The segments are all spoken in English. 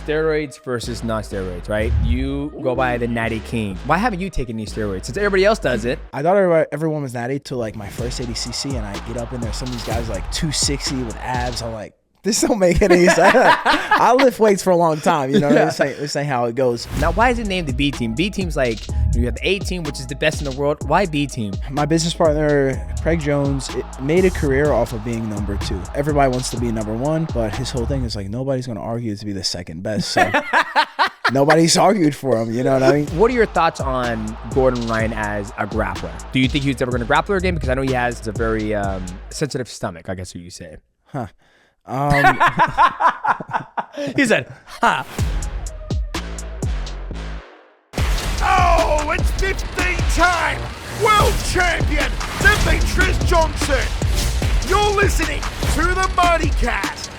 steroids versus non-steroids, right? You go by the Natty King. Why haven't you taken these steroids? Since everybody else does it. I thought everyone was natty till like my first 80cc, and I get up in there. Some of these guys like 260 with abs. I'm like, this don't make any sense. I lift weights for a long time, you know. Yeah. This ain't how it goes. Now, why is it named the B team? B team's like, you have the A team, which is the best in the world. Why B team? My business partner, Craig Jones, made a career off of being number 2. Everybody wants to be number 1, but his whole thing is like, nobody's going to argue to be the second best. So nobody's argued for him, you know what I mean? What are your thoughts on Gordon Ryan as a grappler? Do you think he's ever going to grappler again? Because I know he has a very sensitive stomach, I guess what you say. Huh. He said, ha. Oh, it's 15-time world champion, Demetrious Johnson. You're listening to the Mightycast.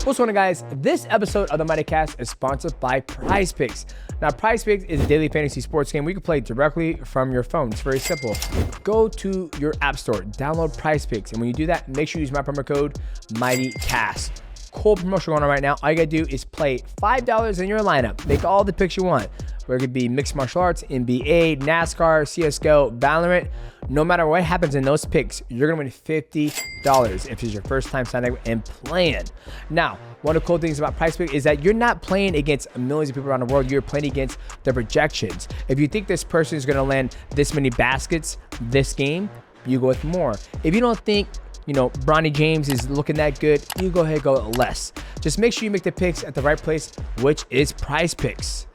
What's going on, guys? This episode of the Mightycast is sponsored by PrizePicks. Now, PrizePicks is a daily fantasy sports game where you can play directly from your phone. It's very simple. Go to your app store, download PrizePicks, and when you do that, make sure you use my promo code MightyCast. Cool promotion going on right now. All you gotta do is play $5 in your lineup. Make all the picks you want. Where it could be mixed martial arts, NBA, NASCAR, CSGO, Valorant. No matter what happens in those picks, you're gonna win $50 if it's your first time signing up and playing. Now, one of the cool things about PrizePicks is that you're not playing against millions of people around the world. You're playing against the projections. If you think this person is gonna land this many baskets this game, you go with more. If you don't think, you know, Bronny James is looking that good, you go ahead and go less. Just make sure you make the picks at the right place, which is PrizePicks.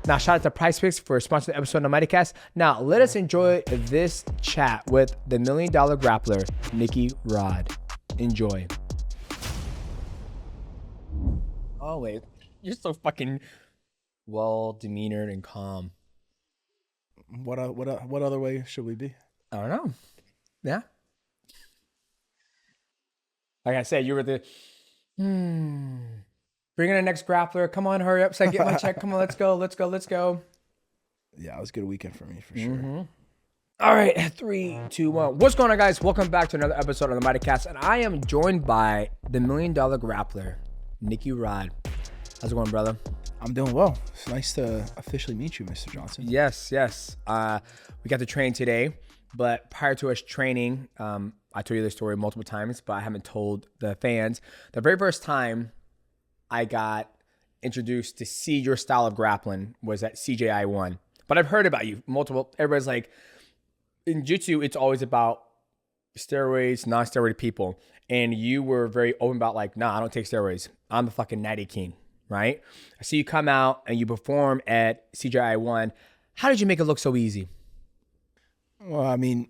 Now, shout out to PrizePicks for sponsoring the episode of the Mightycast. Now, let us enjoy this chat with the $1 Million Grappler, Nicky Rod. Enjoy. Oh, wait. You're so fucking well-demeanored and calm. What other way should we be? I don't know. Yeah. Like I said, you were the, bring in the next grappler. Come on, hurry up so I get my check. Come on, let's go. Yeah, it was a good weekend for me, for sure. All right, 3, 2, 1. What's going on, guys? Welcome back to another episode of the Mightycast, and I am joined by the $1 Million Grappler, Nicky Rod. How's it going, brother? I'm doing well. It's nice to officially meet you, Mr. Johnson. Yes. We got to train today, but prior to us training, I told you this story multiple times, but I haven't told the fans. The very first time I got introduced to see your style of grappling was at CJI1. But I've heard about you multiple. Everybody's like, in jiu-jitsu, it's always about steroids, non-steroid people. And you were very open about like, nah, I don't take steroids. I'm the fucking Natty King, right? I see you come out and you perform at CJI1. How did you make it look so easy? Well, I mean,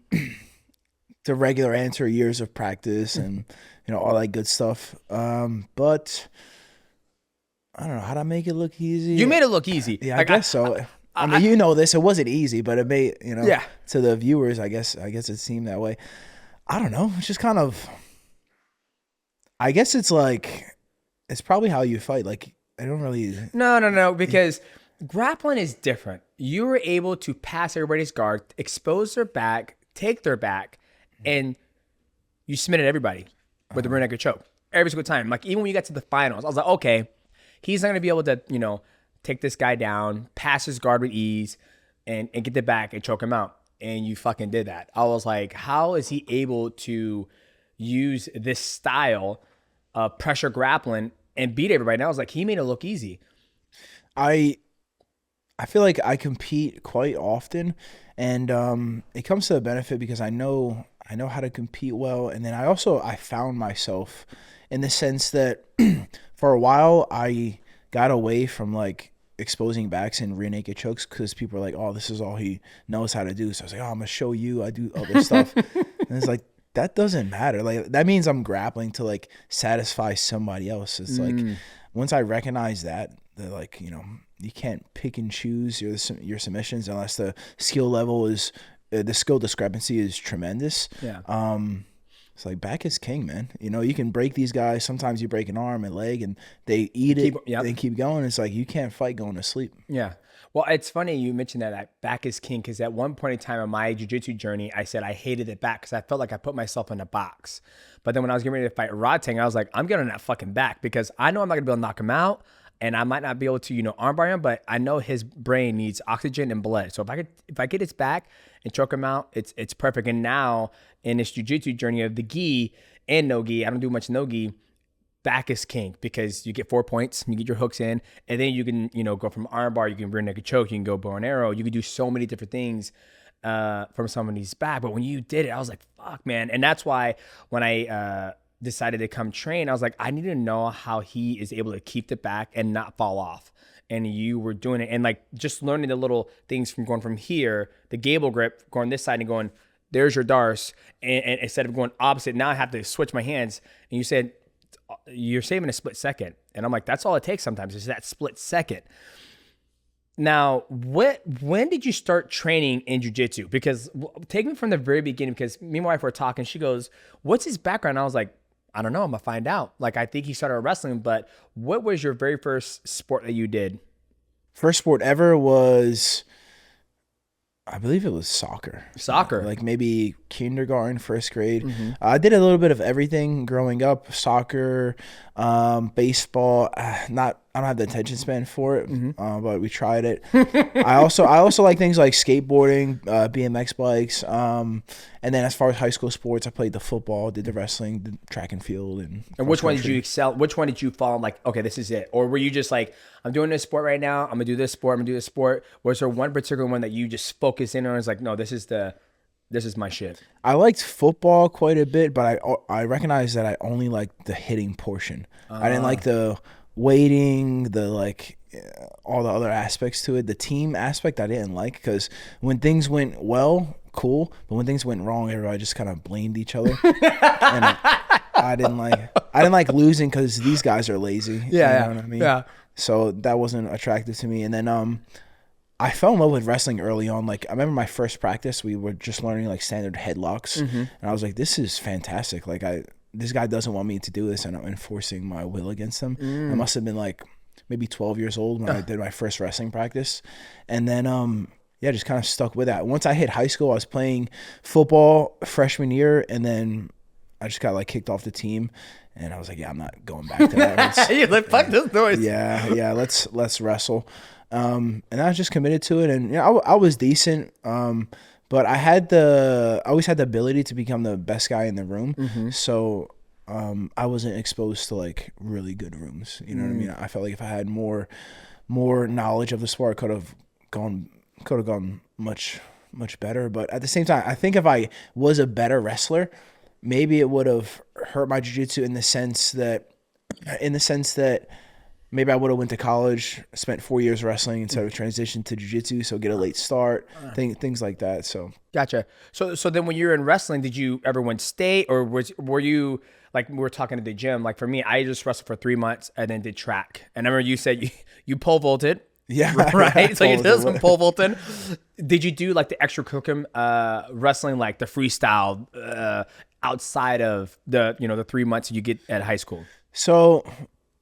the regular answer, years of practice and, you know, all that good stuff. But I don't know, how to make it look easy. You made it look easy. Yeah, I guess so. I mean, you know this, it wasn't easy, but it made, you know, to the viewers, I guess it seemed that way. I don't know. It's just kind of, I guess it's like, it's probably how you fight. Like, I don't really. No, because grappling is different. You were able to pass everybody's guard, expose their back, take their back, and you submitted everybody with the rear naked choke every single time. Like, even when you got to the finals, I was like, okay, he's not going to be able to, you know, take this guy down, pass his guard with ease, and get the back and choke him out. And you fucking did that. I was like, how is he able to use this style of pressure grappling and beat everybody? And I was like, he made it look easy. I feel like I compete quite often, and it comes to a benefit because I know how to compete well. And then I found myself in the sense that for a while I got away from like exposing backs and rear naked chokes because people are like, oh, this is all he knows how to do. So I was like, oh, I'm gonna show you I do other stuff. And it's like, that doesn't matter. Like, that means I'm grappling to like satisfy somebody else. It's like, once I recognize that like, you know, you can't pick and choose your submissions unless the skill level is the skill discrepancy is tremendous. Yeah. It's like back is king, man. You know, you can break these guys. Sometimes you break an arm and leg, and they eat it. They keep going. It's like you can't fight going to sleep. Yeah. Well, it's funny you mentioned that back is king, because at one point in time in my jiu-jitsu journey, I said I hated the back because I felt like I put myself in a box. But then when I was getting ready to fight Rodtang, I was like, I'm getting that fucking back because I know I'm not going to be able to knock him out, and I might not be able to, armbar him, but I know his brain needs oxygen and blood. So if I get his back and choke him out, it's perfect. And now in this jiu-jitsu journey of the gi and no gi, I don't do much no gi. Back is king because you get 4 points, you get your hooks in, and then you can, go from armbar, you can rear naked choke, you can go bow and arrow, you can do so many different things from somebody's back. But when you did it, I was like, fuck, man. And that's why when I decided to come train, I was like, I need to know how he is able to keep the back and not fall off. And you were doing it, and like just learning the little things from going from here, the gable grip, going this side and going, there's your darce, and instead of going opposite, now I have to switch my hands. And you said, you're saving a split second. And I'm like, that's all it takes sometimes is that split second. Now, when did you start training in jiu-jitsu? Because take me from the very beginning, because me and my wife were talking. She goes, what's his background? I was like, I don't know. I'm going to find out. Like, I think he started wrestling, but what was your very first sport that you did? First sport ever was, I believe it was soccer. Like maybe kindergarten, first grade. Mm-hmm. I did a little bit of everything growing up. Soccer, baseball. I don't have the attention span for it, but we tried it. I also like things like skateboarding, BMX bikes. And then as far as high school sports, I played the football, did the wrestling, did track and field. And which one did you excel? Which one did you fall like, okay, this is it? Or were you just like, I'm doing this sport right now. I'm going to do this sport. I'm going to do this sport. Was there one particular one that you just focused in on? It's like, no, this is my shit. I liked football quite a bit, but I recognized that I only liked the hitting portion. I didn't like the waiting, all the other aspects to it. The team aspect I didn't like, because when things went well, cool, but when things went wrong, everybody just kind of blamed each other. And I didn't like losing because these guys are lazy. Yeah, you know what I mean? Yeah. So that wasn't attractive to me. And then I fell in love with wrestling early on. Like, I remember my first practice, we were just learning like standard headlocks, and I was like, this is fantastic. Like, this guy doesn't want me to do this, and I'm enforcing my will against him. I must have been like maybe 12 years old when I did my first wrestling practice. And then, just kind of stuck with that. Once I hit high school, I was playing football freshman year, and then I just got like kicked off the team. And I was like, yeah, I'm not going back to that. You're like, fuck this noise. Yeah, let's wrestle. And I was just committed to it. And I was decent. But I always had the ability to become the best guy in the room. So I wasn't exposed to like really good rooms. You know what I mean? I felt like if I had more knowledge of the sport, I could have gone much better. But at the same time, I think if I was a better wrestler, maybe it would have hurt my jiu-jitsu in the sense that maybe I would have went to college, spent 4 years wrestling instead of transitioned to jiu-jitsu, so get a late start, things like that. So gotcha. So then when you were in wrestling, did you ever win state, or were you like, we were talking at the gym? Like for me, I just wrestled for 3 months and then did track. And I remember you said you pole vaulted. Yeah. Right. So you did some pole vaulting. Did you do like the extracurricular wrestling, like the freestyle outside of the 3 months you get at high school? So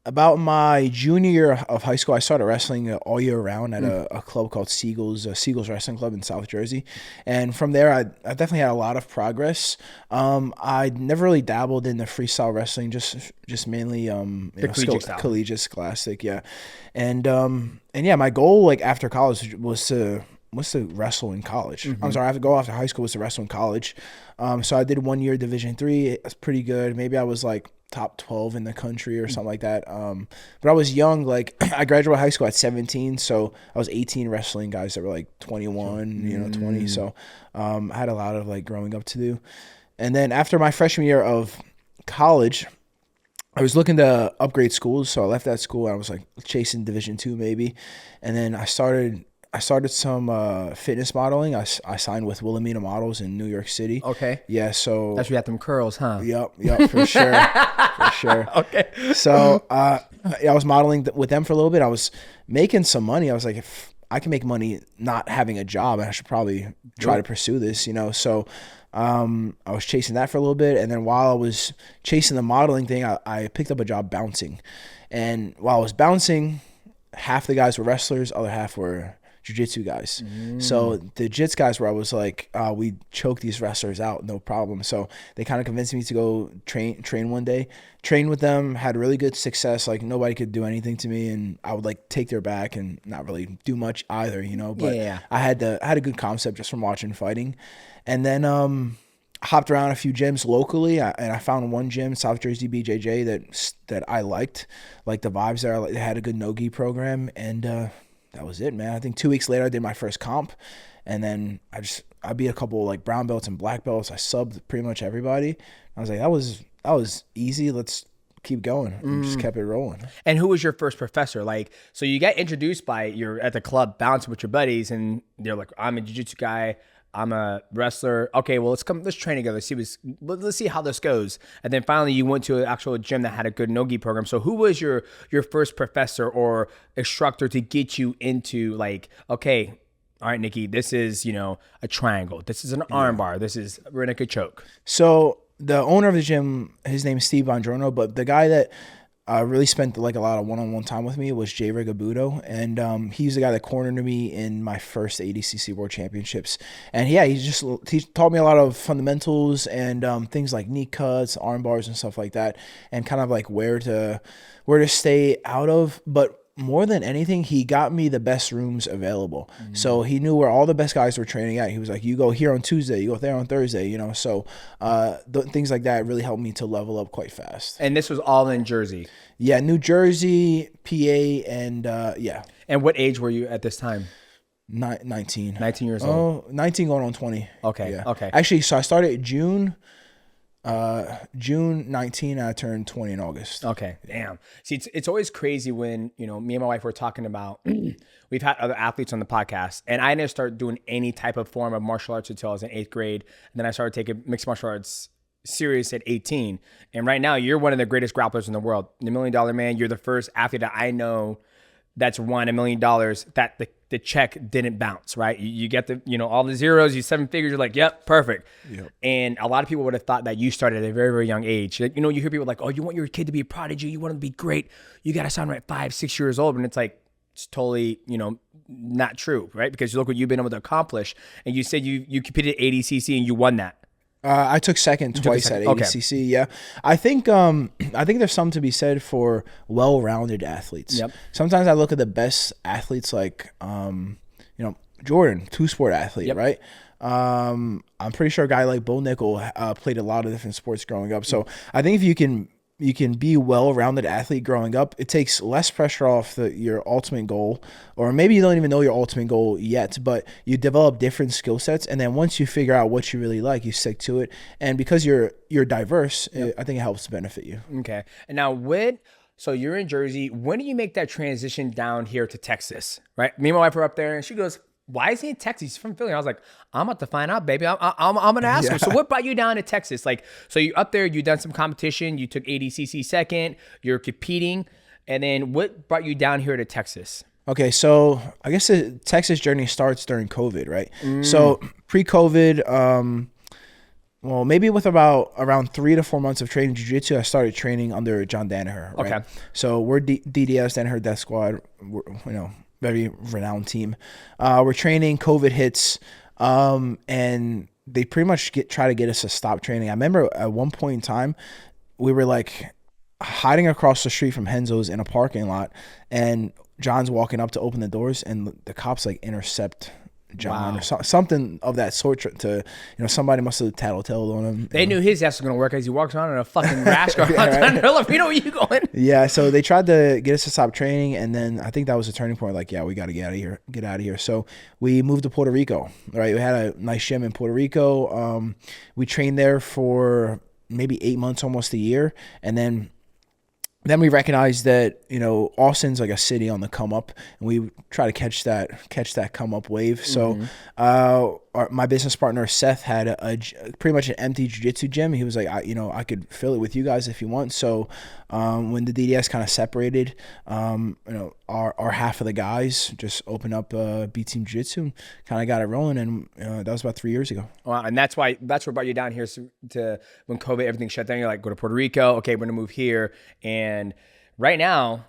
about my junior year of high school, I started wrestling all year round at a club called Seagulls Wrestling Club in South Jersey. And from there, I definitely had a lot of progress. I never really dabbled in the freestyle wrestling, just mainly collegiate, scholastic, yeah. And my goal like after college was to wrestle in college. I'm sorry, I have to go after high school was to wrestle in college. So I did 1 year Division III. It was pretty good. Maybe I was like top 12 in the country or something like that. But I was young. Like I graduated high school at 17, so I was 18 wrestling guys that were like 21, 20. So I had a lot of like growing up to do. And then after my freshman year of college, I was looking to upgrade schools, so I left that school. I was like chasing Division II maybe, and then I started some fitness modeling. I signed with Wilhelmina Models in New York City. Okay. Yeah, so that's where you got them curls, huh? Yep, for sure. For sure. Okay. So I was modeling with them for a little bit. I was making some money. I was like, I can make money not having a job. I should probably try to pursue this, you know? So I was chasing that for a little bit. And then while I was chasing the modeling thing, I picked up a job bouncing. And while I was bouncing, half the guys were wrestlers, other half were jiu-jitsu guys. So the jits guys where I was like, we choke these wrestlers out, no problem. So they kind of convinced me to go train one day. Trained with them, had really good success. Like nobody could do anything to me, and I would like take their back and not really do much either, you know. But I had a good concept just from watching fighting. And then hopped around a few gyms locally, and I found one gym, South Jersey BJJ, that I liked the vibes there. They had a good Nogi program, and that was it, man. I think 2 weeks later I did my first comp, and then I beat a couple like brown belts and black belts. I subbed pretty much everybody. I was like, that was easy. Let's keep going. And just kept it rolling. And who was your first professor? Like, so you got introduced you're at the club bouncing with your buddies, and they're like, I'm a jiu-jitsu guy, I'm a wrestler. Okay, well, let's train together. Let's see how this goes. And then finally you went to an actual gym that had a good Nogi program. So who was your first professor or instructor to get you into like, okay, all right, Nicky, this is, you know, a triangle. This is an arm bar. This is rear naked choke. So the owner of the gym, his name is Steve Bongiorno, but the guy that really spent like a lot of one-on-one time with me was Jay Rod, and he's the guy that cornered me in my first ADCC World Championships. And he taught me a lot of fundamentals and things like knee cuts, arm bars, and stuff like that, and kind of like where to stay out of. But more than anything, he got me the best rooms available. So he knew where all the best guys were training at. He was like, you go here on Tuesday, you go there on Thursday, you know. So things like that really helped me to level up quite fast. And this was all in Jersey? Yeah, New Jersey, PA, and yeah. And what age were you at this time? 19. 19 years old? 19 going on 20. Okay, yeah. Okay. Actually, so I started June 19, and I turned 20 in August. Okay, damn. See, it's always crazy when, you know, me and my wife were talking about, we've had other athletes on the podcast, and I didn't start doing any type of form of martial arts until I was in 8th grade. And then I started taking mixed martial arts serious at 18. And right now you're one of the greatest grapplers in the world. The $1 Million Man, you're the first athlete that I know that's won $1 million that the check didn't bounce, right? You get the, you know, all the zeros, you 7 figures, you're like, yep, perfect. Yep. And a lot of people would have thought that you started at a very, very young age. Like, you know, you hear people like, oh, you want your kid to be a prodigy, you want him to be great, you got to sound right 5, 6 years old. And it's like, it's totally, you know, not true, right? Because you look what you've been able to accomplish. And you said you competed at ADCC and you won that. I took second twice at ADCC. Okay. Yeah, I think there's something to be said for well-rounded athletes. Yep. Sometimes I look at the best athletes like, you know, Jordan, 2-sport athlete, yep. Right? I'm pretty sure a guy like Bo Nickel played a lot of different sports growing up. So I think if you can be well-rounded athlete growing up, it takes less pressure off your ultimate goal, or maybe you don't even know your ultimate goal yet, but you develop different skill sets, and then once you figure out what you really like, you stick to it. And because you're diverse, yep. I think it helps to benefit you. Okay. And now so you're in Jersey. When do you make that transition down here to Texas, right? Me and my wife were up there, and she goes, why is he in Texas? He's from Philly. I was like, I'm about to find out, baby. I'm going to ask him. So what brought you down to Texas? Like, so you up there, you done some competition, you took ADCC second, you're competing. And then what brought you down here to Texas? Okay, so I guess the Texas journey starts during COVID, right? So pre-COVID, well, maybe with around 3 to 4 months of training jiu-jitsu, I started training under John Danaher, right? Okay. So we're DDS, Danaher Death Squad, you know, very renowned team. We're training, COVID hits, and they pretty much try to get us to stop training. I remember at one point in time, we were like hiding across the street from Henzo's in a parking lot, and John's walking up to open the doors, and the cops like intercept John, or something of that sort. To, you know, somebody must have tattletaled on him. They knew his ass was gonna work as he walks around in a fucking rash car. Right? You know where you going? Yeah, so they tried to get us to stop training, and then I think that was a turning point. Like, yeah, we got to get out of here. So we moved to Puerto Rico. Right, we had a nice gym in Puerto Rico. We trained there for maybe 8 months, almost a year, and then we recognized that, you know, Austin's like a city on the come up, and we try to catch that come up wave. So my business partner Seth had pretty much an empty jiu-jitsu gym. He was like, I could fill it with you guys if you want. So when the DDS kind of separated, our half of the guys just opened up B Team Jiu-Jitsu, kind of got it rolling, and that was about 3 years ago. Wow, and that's what brought you down here to when COVID, everything shut down. You're like, go to Puerto Rico. Okay, we're gonna move here. And right now,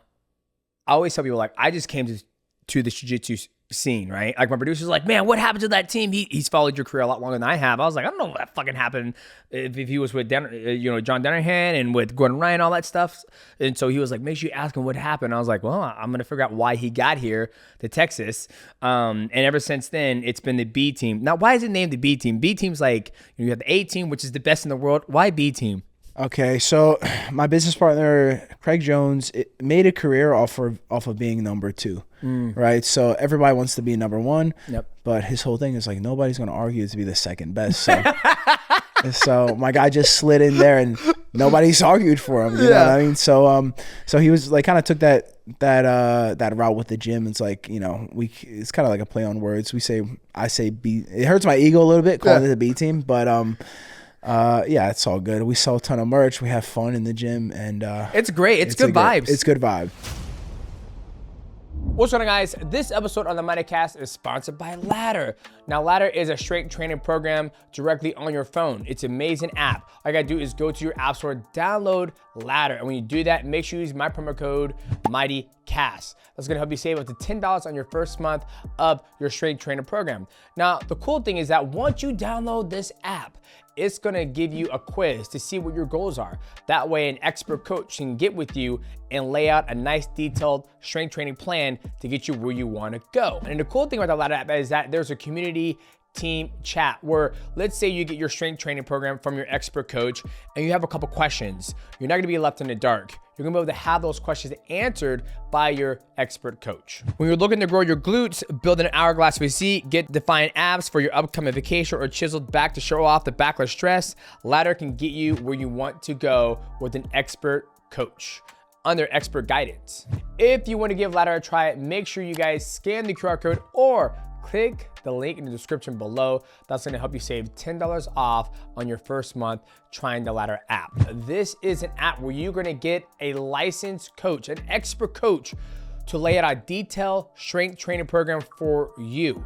I always tell people, like, I just came to the jiu-jitsu scene, right? Like, my producer's like, man, what happened to that team? He's followed your career a lot longer than I have. I was like, I don't know what fucking happened if he was with John Danaher and with Gordon Ryan, all that stuff. And so he was like, make sure you ask him what happened. I was like, well, I'm gonna figure out why he got here to Texas. And ever since then, it's been the B team. Now, why is it named the B team? B team's like, you have the A team, which is the best in the world. Why B team? Okay, so my business partner Craig Jones made a career off of being number 2, right? So everybody wants to be number 1, but his whole thing is like, nobody's going to argue to be the second best. So, so my guy just slid in there, and nobody's argued for him. You know what I mean? So he was like, kind of took that route with the gym. It's like, it's kind of like a play on words. I say B. It hurts my ego a little bit calling it the B team, but it's all good. We sell a ton of merch. We have fun in the gym, and it's great. It's good vibes. It's good vibe. What's going on, guys? This episode on the Mightycast is sponsored by Ladder. Now, Ladder is a strength training program directly on your phone. It's an amazing app. All you gotta do is go to your app store, download Ladder, and when you do that, make sure you use my promo code MightyCast. That's gonna help you save up to $10 on your first month of your strength training program. Now, the cool thing is that once you download this app, it's gonna give you a quiz to see what your goals are. That way, an expert coach can get with you and lay out a nice detailed strength training plan to get you where you wanna go. And the cool thing about the Ladder app is that there's a community team chat where, let's say you get your strength training program from your expert coach and you have a couple questions. You're not gonna be left in the dark. You're gonna be able to have those questions answered by your expert coach. When you're looking to grow your glutes, build an hourglass physique, get defined abs for your upcoming vacation, or chiseled back to show off the backless stress, Ladder can get you where you want to go with an expert coach under expert guidance. If you want to give Ladder a try, make sure you guys scan the QR code or click the link in the description below. That's gonna help you save $10 off on your first month trying the Ladder app. This is an app where you're gonna get a licensed coach, an expert coach, to lay out a detailed strength training program for you.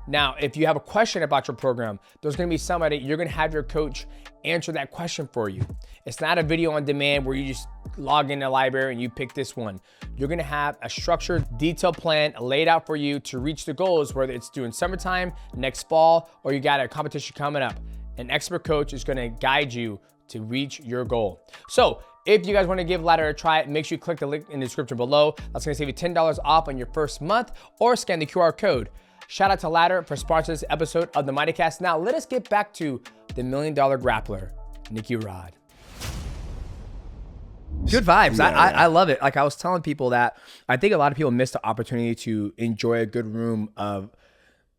Now, if you have a question about your program, there's gonna be somebody, you're gonna have your coach answer that question for you. It's not a video on demand where you just log in the library and you pick this one. You're gonna have a structured, detailed plan laid out for you to reach the goals, whether it's doing summertime, next fall, or you got a competition coming up. An expert coach is gonna guide you to reach your goal. So if you guys wanna give Ladder a try, make sure you click the link in the description below. That's gonna save you $10 off on your first month, or scan the QR code. Shout out to Ladder for sponsoring this episode of the Mightycast. Now let us get back to the $1 Million Grappler, Nicky Rod. Good vibes. I love it. Like I was telling people that I think a lot of people miss the opportunity to enjoy a good room of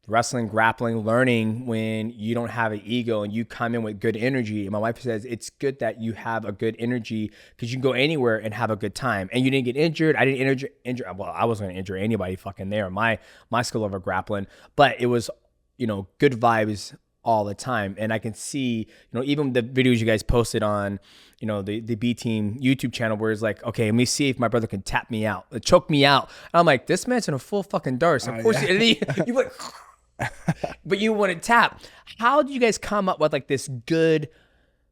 wrestling, grappling, learning when you don't have an ego and you come in with good energy. And my wife says it's good that you have a good energy because you can go anywhere and have a good time. And you didn't get injured. I didn't injure. Well, I wasn't gonna injure anybody fucking there. My skill over grappling, but it was, good vibes all the time. And I can see, even the videos you guys posted on, the B Team YouTube channel where it's like, okay, let me see if my brother can tap me out, choke me out. And I'm like, this man's in a full fucking dart. Of course, you like, but you want to tap. How did you guys come up with like this good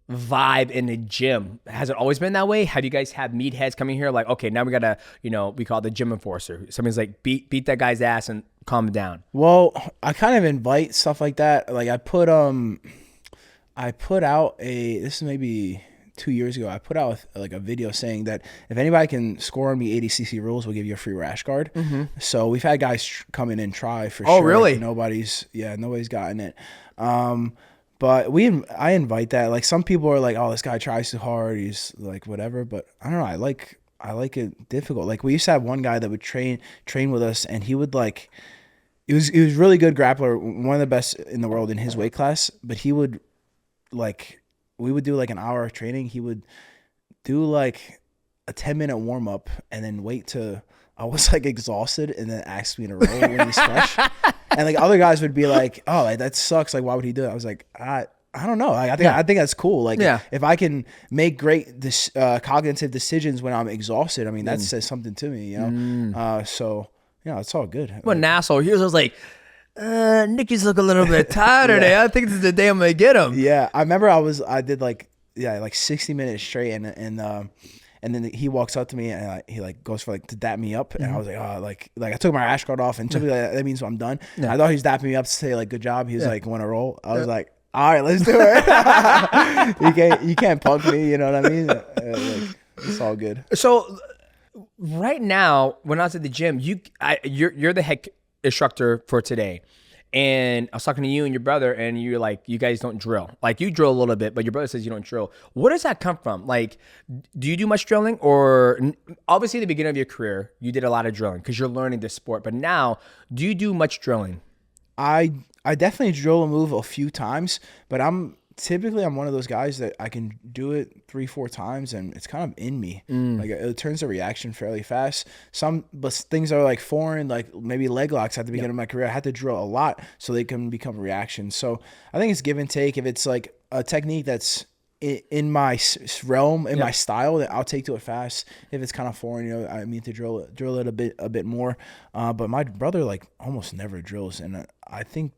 vibe in the gym? Has it always been that way? Have you guys had meatheads coming here like, okay, now we gotta, we call it the gym enforcer. Somebody's like, beat that guy's ass and calm him down. Well, I kind of invite stuff like that. Like I put out this is maybe 2 years ago, I put out like a video saying that if anybody can score on me 80cc rules, we'll give you a free rash guard. Mm-hmm. So we've had guys come in and try for sure. Oh, really? Nobody's gotten it. But I invite that. Like some people are like, oh, this guy tries too hard. He's like whatever. But I don't know. I like it difficult. Like we used to have one guy that would train with us, and he would like, he was really good grappler, one of the best in the world in his weight class. But he would like, we would do like an hour of training. He would do like a 10-minute warm up and then wait till I was like exhausted and then ask me to roll when he's fresh. And like other guys would be like, oh, like, that sucks. Like, why would he do it? I was like, I don't know. Like, I think that's cool. Like, if I can make great cognitive decisions when I'm exhausted, I mean, that says something to me, you know? So, yeah, it's all good. What an asshole. Here's I was like, Nicky's look a little bit tired today. I think this is the day I'm going to get him. Yeah. I remember I did like 60 minutes straight and then he walks up to me and he like goes for like to dap me up, and I was like, oh, like I took my rash guard off, and typically that means I'm done. I thought he was dapping me up to say like good job. He was like, want to roll? I was like, all right, let's do it. you can't punk me, you know what I mean? Like, it's all good. So right now, when I was at the gym, you're the head instructor for today. And I was talking to you and your brother, and you're like, you guys don't drill. Like, you drill a little bit, but your brother says you don't drill. Where does that come from? Like, do you do much drilling? Or obviously, at the beginning of your career, you did a lot of drilling because you're learning this sport. But now, do you do much drilling? I definitely drill a move a few times, but I'm one of those guys that I can do it 3-4 times and it's kind of in me. Like it turns a reaction fairly fast. But things are like foreign, like maybe leg locks at the beginning of my career. I had to drill a lot so they can become reactions. So I think it's give and take. If it's like a technique that's in my realm, in my style, that I'll take to it fast. If it's kind of foreign, you know, I need to drill it a bit more. But my brother like almost never drills, and I think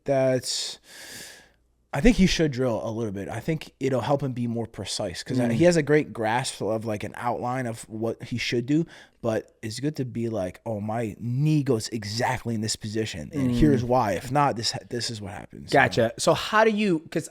he should drill a little bit. I think it'll help him be more precise because he has a great grasp of like an outline of what he should do, but it's good to be like, oh, my knee goes exactly in this position, and here's why. If not, this is what happens. Gotcha. So how do you, because,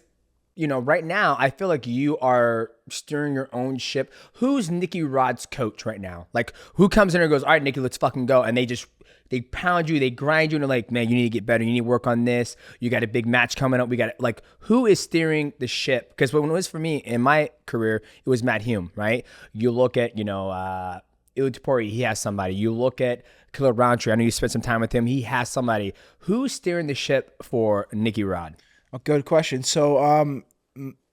you know, right now, I feel like you are steering your own ship. Who's Nicky Rod's coach right now? Like, who comes in and goes, all right, Nicky, let's fucking go, and they pound you, they grind you, and they're like, man, you need to get better. You need to work on this. You got a big match coming up. We got like, who is steering the ship? Because when it was for me in my career, it was Matt Hume, right? You look at, you know, Duarte, he has somebody. You look at Killer Roundtree. I know you spent some time with him. He has somebody. Who's steering the ship for Nicky Rod? Oh, good question. So,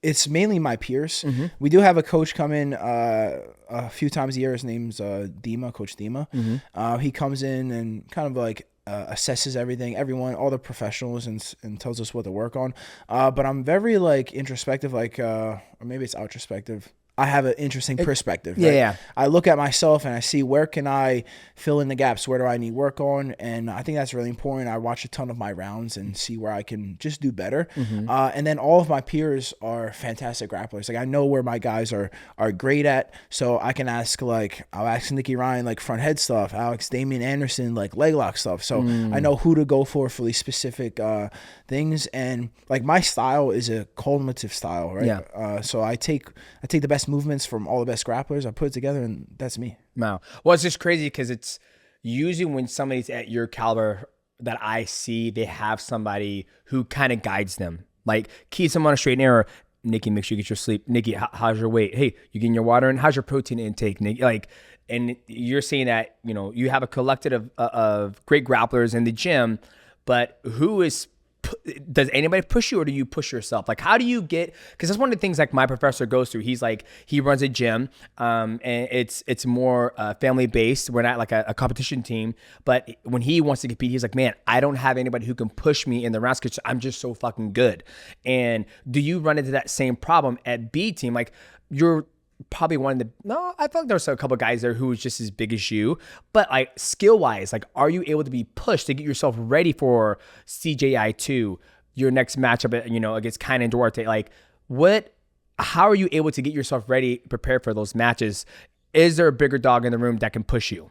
it's mainly my peers. We do have a coach come in a few times a year. His name's Coach Dima. He comes in and kind of like assesses everyone, all the professionals, and tells us what to work on. But I'm very like introspective, like or maybe it's outrospective. I have an interesting perspective. Right? Yeah. I look at myself and I see where can I fill in the gaps? Where do I need work on? And I think that's really important. I watch a ton of my rounds and see where I can just do better. And then all of my peers are fantastic grapplers. Like I know where my guys are great at. So I can ask I'll ask Nicky Ryan like front head stuff. Alex Damian Anderson like leg lock stuff. So I know who to go for these specific things. And like my style is a cumulative style, right? Yeah. So I take the best movements from all the best grapplers, I put it together, and that's me. Wow. Well, it's just crazy because it's usually when somebody's at your caliber that I see, they have somebody who kind of guides them, like keeps them on a straight and narrow. Nicky, make sure you get your sleep. Nicky, how's your weight? Hey, you getting your water in? How's your protein intake, Nicky? Like, and you're saying that, you know, you have a collective of great grapplers in the gym, but does anybody push you, or do you push yourself? Like, how do you get, because that's one of the things like my professor goes through. He's like, he runs a gym, and it's more family based. We're not like a competition team, but when he wants to compete, he's like, man, I don't have anybody who can push me in the rounds because I'm just so fucking good. And do you run into that same problem at B team? Like, you're probably I feel like there's a couple of guys there who was just as big as you, but like skill wise, like, are you able to be pushed to get yourself ready for CJI2, your next matchup, you know, against Kine and Duarte? Like, how are you able to get yourself ready, prepared for those matches? Is there a bigger dog in the room that can push you?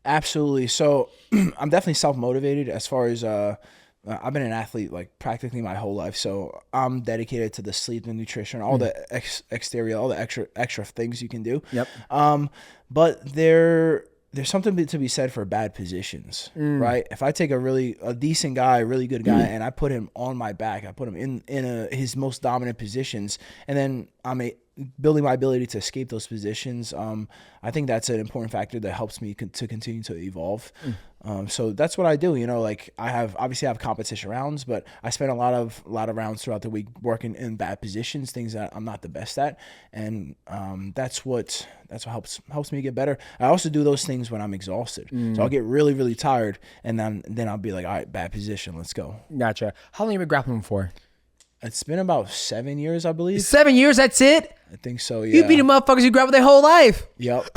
Absolutely. So I'm definitely self-motivated as far as, I've been an athlete like practically my whole life, so I'm dedicated to the sleep and nutrition, all the exterior, all the extra things you can do. Yep. But there's something to be said for bad positions, right? If I take a decent guy, a really good guy, and I put him on my back, I put him in his most dominant positions, and then building my ability to escape those positions. I think that's an important factor that helps me to continue to evolve. So that's what I do. You know, like I have competition rounds, but I spend a lot of rounds throughout the week working in bad positions, things that I'm not the best at, and that's what helps me get better. I also do those things when I'm exhausted, so I'll get really, really tired, and then I'll be like, all right, bad position, let's go. Gotcha. How long have you been grappling for? It's been about 7 years, I believe. 7 years, that's it? I think so, yeah. You beat the motherfuckers who grapple their whole life. Yep.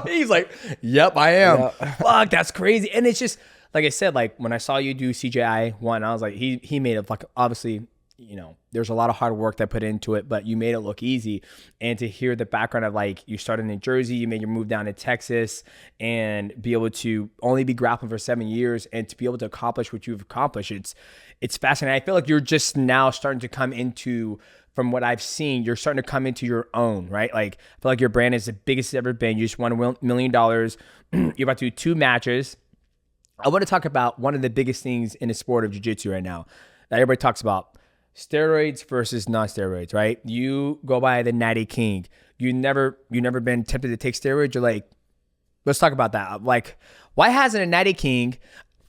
He's like, yep, I am. Yep. Fuck, that's crazy. And it's just, like I said, like when I saw you do CJI 1, I was like, he made it, like, obviously, you know, there's a lot of hard work that put into it, but you made it look easy. And to hear the background of like, you started in New Jersey, you made your move down to Texas, and be able to only be grappling for 7 years and to be able to accomplish what you've accomplished, it's fascinating. I feel like you're just now starting to come into, from what I've seen, you're starting to come into your own, right? Like, I feel like your brand is the biggest it's ever been. You just won $1 million. You're about to do 2 matches. I want to talk about one of the biggest things in the sport of jiu-jitsu right now that everybody talks about. Steroids versus non-steroids, right? You go by the Natty King. You never been tempted to take steroids? You're like, let's talk about that. Like, why hasn't a Natty King?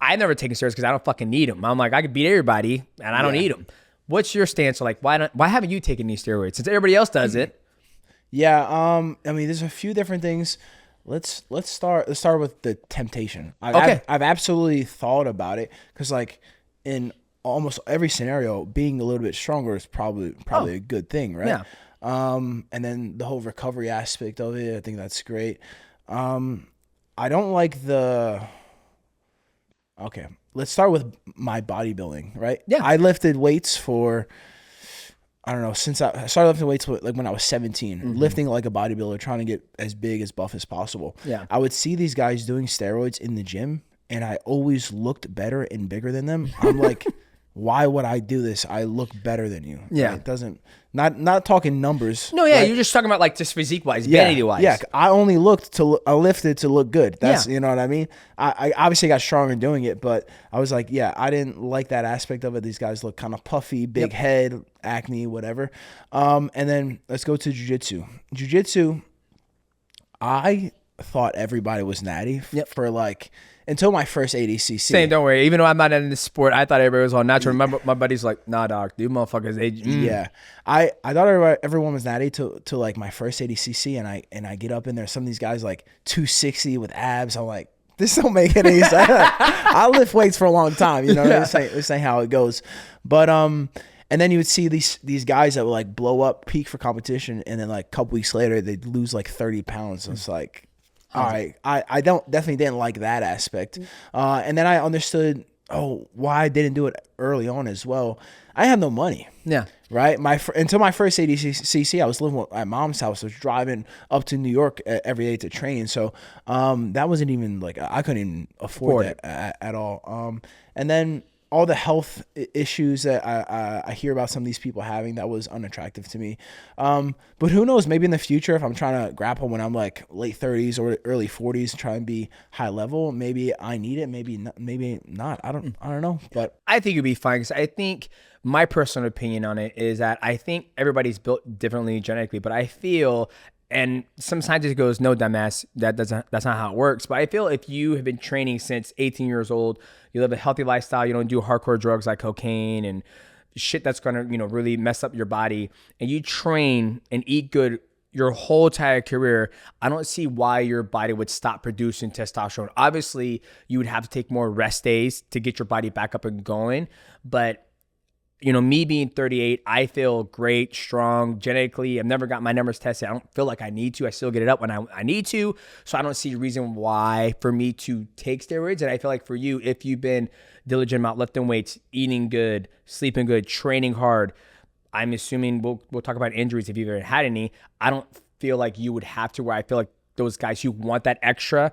I've never taken steroids because I don't fucking need them. I'm like, I could beat everybody and I don't need them. What's your stance? Like, why haven't you taken these steroids since everybody else does it? Yeah, I mean, there's a few different things. Let's start with the temptation. I've absolutely thought about it because, like, in almost every scenario, being a little bit stronger is probably a good thing, right? Yeah. And then the whole recovery aspect of it, I think that's great. I don't like the. Okay, let's start with my bodybuilding, right? Yeah. I lifted weights for, I don't know, since I started lifting weights like when I was 17, lifting like a bodybuilder, trying to get as big, as buff as possible. Yeah. I would see these guys doing steroids in the gym, and I always looked better and bigger than them. I'm like, why would I do this? I look better than you. Yeah. Right? It doesn't, not talking numbers. No, yeah, right? you're just talking about like just physique-wise, vanity-wise. Yeah, I only I lifted to look good. That's, you know what I mean? I obviously got stronger doing it, but I was like, yeah, I didn't like that aspect of it. These guys look kind of puffy, big head, acne, whatever. And then let's go to jiu-jitsu. Jiu-jitsu, I thought everybody was natty for like, until my first ADCC. Same, don't worry. Even though I'm not in this sport, I thought everybody was all natural. My buddy's like, nah, dog, you motherfuckers. Yeah, I thought everyone was natty to like my first ADCC, and I get up in there. Some of these guys like 260 with abs. I'm like, this don't make any sense. I lift weights for a long time, you know. This ain't how it goes. But and then you would see these guys that would like blow up, peak for competition, and then like a couple weeks later they'd lose like 30 pounds. It's like, all right, I definitely didn't like that aspect. And then I understood, why I didn't do it early on as well. I had no money. Yeah. Right? Until my first ADCC, I was living at my mom's house. I was driving up to New York every day to train. So that wasn't even like, I couldn't even afford that at all. And then all the health issues that I hear about some of these people having, that was unattractive to me. But who knows, maybe in the future, if I'm trying to grapple when I'm like late 30s or early 40s, try and be high level, maybe I need it, maybe not. I don't know. But I think you'd be fine, because I think my personal opinion on it is that I think everybody's built differently genetically, but I feel, and some scientist goes, no, dumbass, that's not how it works. But I feel if you have been training since 18 years old, you live a healthy lifestyle, you don't do hardcore drugs like cocaine and shit that's gonna, really mess up your body, and you train and eat good your whole entire career, I don't see why your body would stop producing testosterone. Obviously, you would have to take more rest days to get your body back up and going, but me being 38, I feel great, strong, genetically. I've never got my numbers tested. I don't feel like I need to. I still get it up when I need to. So I don't see a reason why for me to take steroids. And I feel like for you, if you've been diligent about lifting weights, eating good, sleeping good, training hard, I'm assuming we'll talk about injuries if you've ever had any. I don't feel like you would have to, where I feel like those guys who want that extra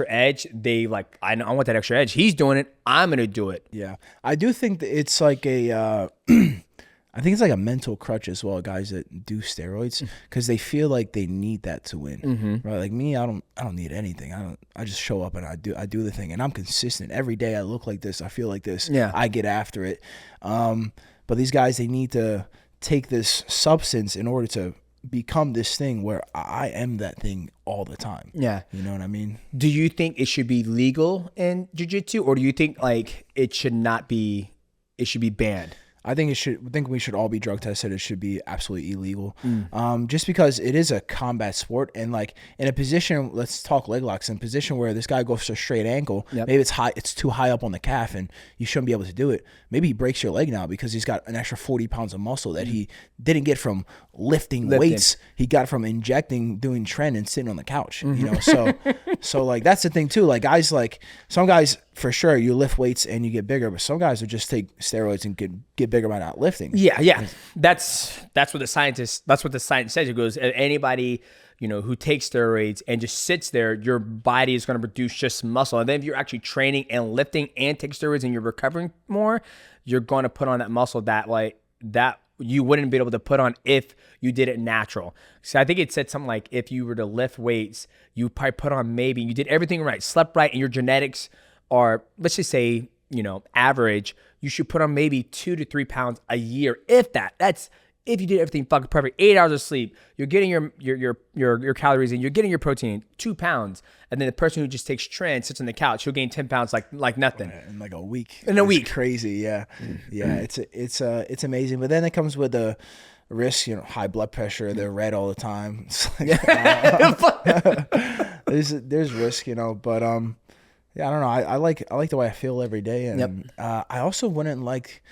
edge, they like, I want that extra edge. He's doing it, I'm going to do it. yeah, I do think that it's like I think it's like a mental crutch as well, guys that do steroids, because they feel like they need that to win. Right? Like me, I don't need anything. I just show up and I do the thing, and I'm consistent. Every day I look like this, I feel like this. Yeah. I get after it. But these guys, they need to take this substance in order to become this thing where I am that thing all the time. Yeah. You know what I mean? Do you think it should be legal in jiu-jitsu, or do you think like it should not be, it should be banned? I think we should all be drug tested. It should be absolutely illegal. Just because it is a combat sport, and like in a position, let's talk leg locks, in a position where this guy goes to a straight ankle, maybe it's too high up on the calf and you shouldn't be able to do it. Maybe he breaks your leg now because he's got an extra 40 pounds of muscle that he didn't get from lifting weights. He got from injecting, doing trend and sitting on the couch, you know? So like, that's the thing too. Like guys, like some guys for sure, you lift weights and you get bigger, but some guys will just take steroids and get bigger by not lifting. Yeah. That's what the science says. It goes, anybody, you know, who takes steroids and just sits there, your body is going to produce just muscle. And then if you're actually training and lifting and take steroids and you're recovering more, you're going to put on that muscle that you wouldn't be able to put on if you did it natural. So I think it said something like, if you were to lift weights, you probably put on, maybe you did everything right, slept right, and your genetics are, let's just say, you know, average, you should put on maybe 2 to 3 pounds a year, if that. That's if you did everything fucking perfect. 8 hours of sleep, you're getting your calories in, you're getting your protein, 2 pounds. And then the person who just takes trend, sits on the couch, he'll gain 10 pounds like nothing. In like a week. Week. Crazy, yeah. Yeah, it's amazing. But then it comes with the risk, you know, high blood pressure, they're red all the time. It's like, there's risk, you know, but yeah, I don't know. I like the way I feel every day, and I also wouldn't like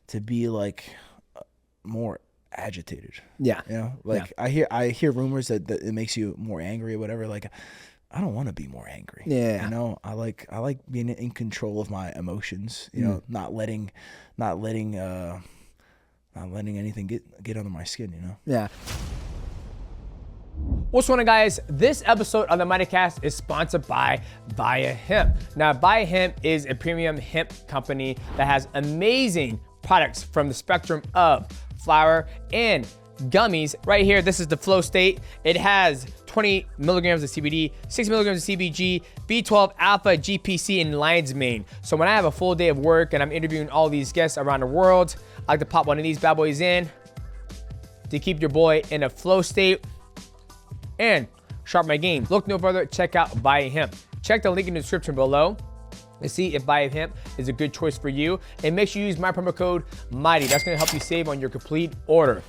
to be like more agitated. Yeah, you know, like I hear rumors that it makes you more angry or whatever. Like, I don't want to be more angry. Yeah, you know, I like being in control of my emotions. You know, not letting anything get under my skin. You know. Yeah. What's going on, guys? This episode of the Mightycast is sponsored by VIIA Hemp. Now, VIIA Hemp is a premium hemp company that has amazing products from the spectrum of flower and gummies. Right here, this is the flow state. It has 20 milligrams of CBD, 6 milligrams of CBG, B12, alpha, GPC, and lion's mane. So when I have a full day of work and I'm interviewing all these guests around the world, I like to pop one of these bad boys in to keep your boy in a flow state and sharpen my game. Look no further, check out VIIA Hemp. Check the link in the description below to see if VIIA Hemp is a good choice for you. And make sure you use my promo code MIGHTY. That's gonna help you save on your complete order.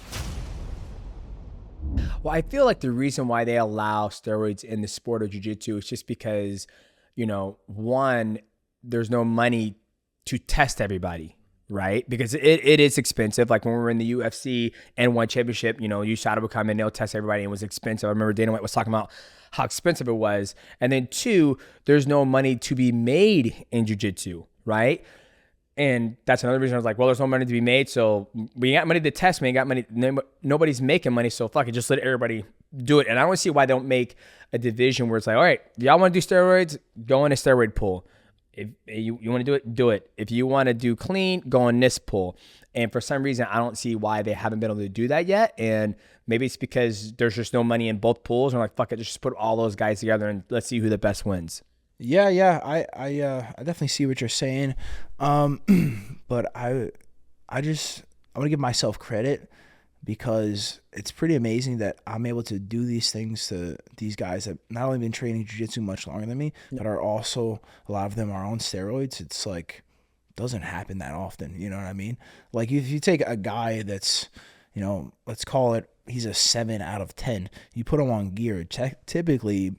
Well, I feel like the reason why they allow steroids in the sport of jiu-jitsu is just because, you know, one, there's no money to test everybody, right? Because it is expensive. Like when we were in the UFC N1 championship, you know, USADA would come in, they'll test everybody, and it was expensive. I remember Dana White was talking about how expensive it was. And then two, there's no money to be made in jiu-jitsu, right? And that's another reason I was like, well, there's no money to be made, so we ain't got money to test, we ain't got money, nobody's making money, so fuck it, just let everybody do it. And I don't see why they don't make a division where it's like, all right, y'all want to do steroids, go in a steroid pool. If you want to do it, do it. If you want to do clean, go in this pool. And for some reason, I don't see why they haven't been able to do that yet. And maybe it's because there's just no money in both pools. And like, fuck it, just put all those guys together and let's see who the best wins. Yeah, I definitely see what you're saying. But I want to give myself credit because it's pretty amazing that I'm able to do these things to these guys that not only been training jiu-jitsu much longer than me, but are also, a lot of them are on steroids. It's like, doesn't happen that often. You know what I mean? Like if you take a guy that's, you know, let's call it, he's a 7 out of 10. You put him on gear, typically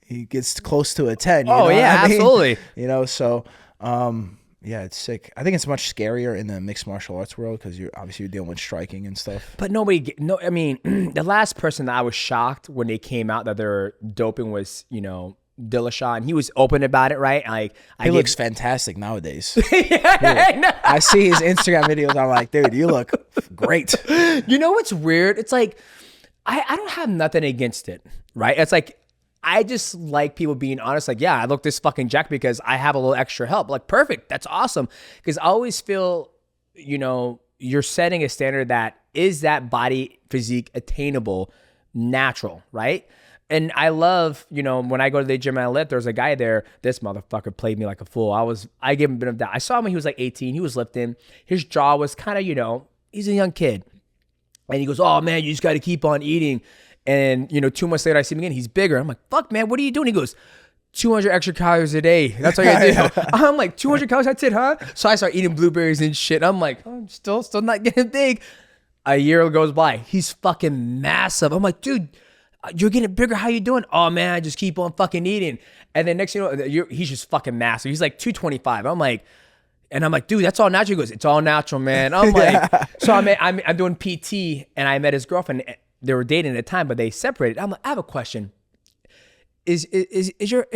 he gets close to a 10. You know yeah, I mean? Absolutely. You know, so yeah, it's sick. I think it's much scarier in the mixed martial arts world because you're dealing with striking and stuff. But I mean, the last person that I was shocked when they came out that they're doping was, you know, Dillashaw, and he was open about it, right? Like he looks fantastic nowadays. I see his Instagram videos. I'm like, dude, you look great. You know what's weird? It's like I don't have nothing against it, right? It's like I just like people being honest. Like, yeah, I look this fucking jacked because I have a little extra help. Like, perfect, that's awesome. Because I always feel, you know, you're setting a standard that is that body physique attainable, natural, right? And I love, you know, when I go to the gym and I lift, there's a guy there. This motherfucker played me like a fool. I gave him a bit of that. I saw him when he was like 18. He was lifting. His jaw was kind of, you know, he's a young kid. And he goes, oh man, you just got to keep on eating. And 2 months later, I see him again. He's bigger. I'm like, fuck man, what are you doing? He goes, 200 extra calories a day. That's all you do. I'm like, 200 calories, that's it, huh? So I start eating blueberries and shit. I'm like, oh, I'm still not getting big. A year goes by. He's fucking massive. I'm like, dude, you're getting bigger. How you doing? Oh man, I just keep on fucking eating. And then next thing you know, he's just fucking massive. He's like 225. I'm like, dude, that's all natural. He goes, it's all natural, man. I'm like, so I'm doing PT, and I met his girlfriend. They were dating at the time, but they separated. I'm like, I have a question. Is your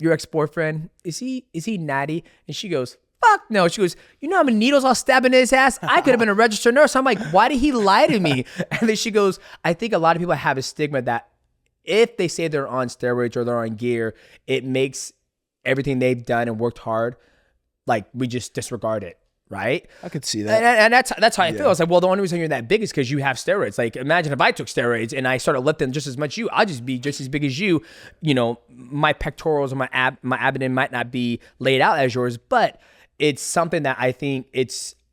ex-boyfriend, is he natty? And she goes, fuck no. She goes, you know how many needles I'll stab in his ass? I could have been a registered nurse. I'm like, why did he lie to me? And then she goes, I think a lot of people have a stigma that if they say they're on steroids or they're on gear, it makes everything they've done and worked hard, like we just disregard it. Right? I could see that. And that's how I feel. It's like, well, the only reason you're that big is because you have steroids. Like, imagine if I took steroids and I started lifting just as much as you, I'll just be just as big as you. My pectorals or my abdomen might not be laid out as yours, but it's something that I think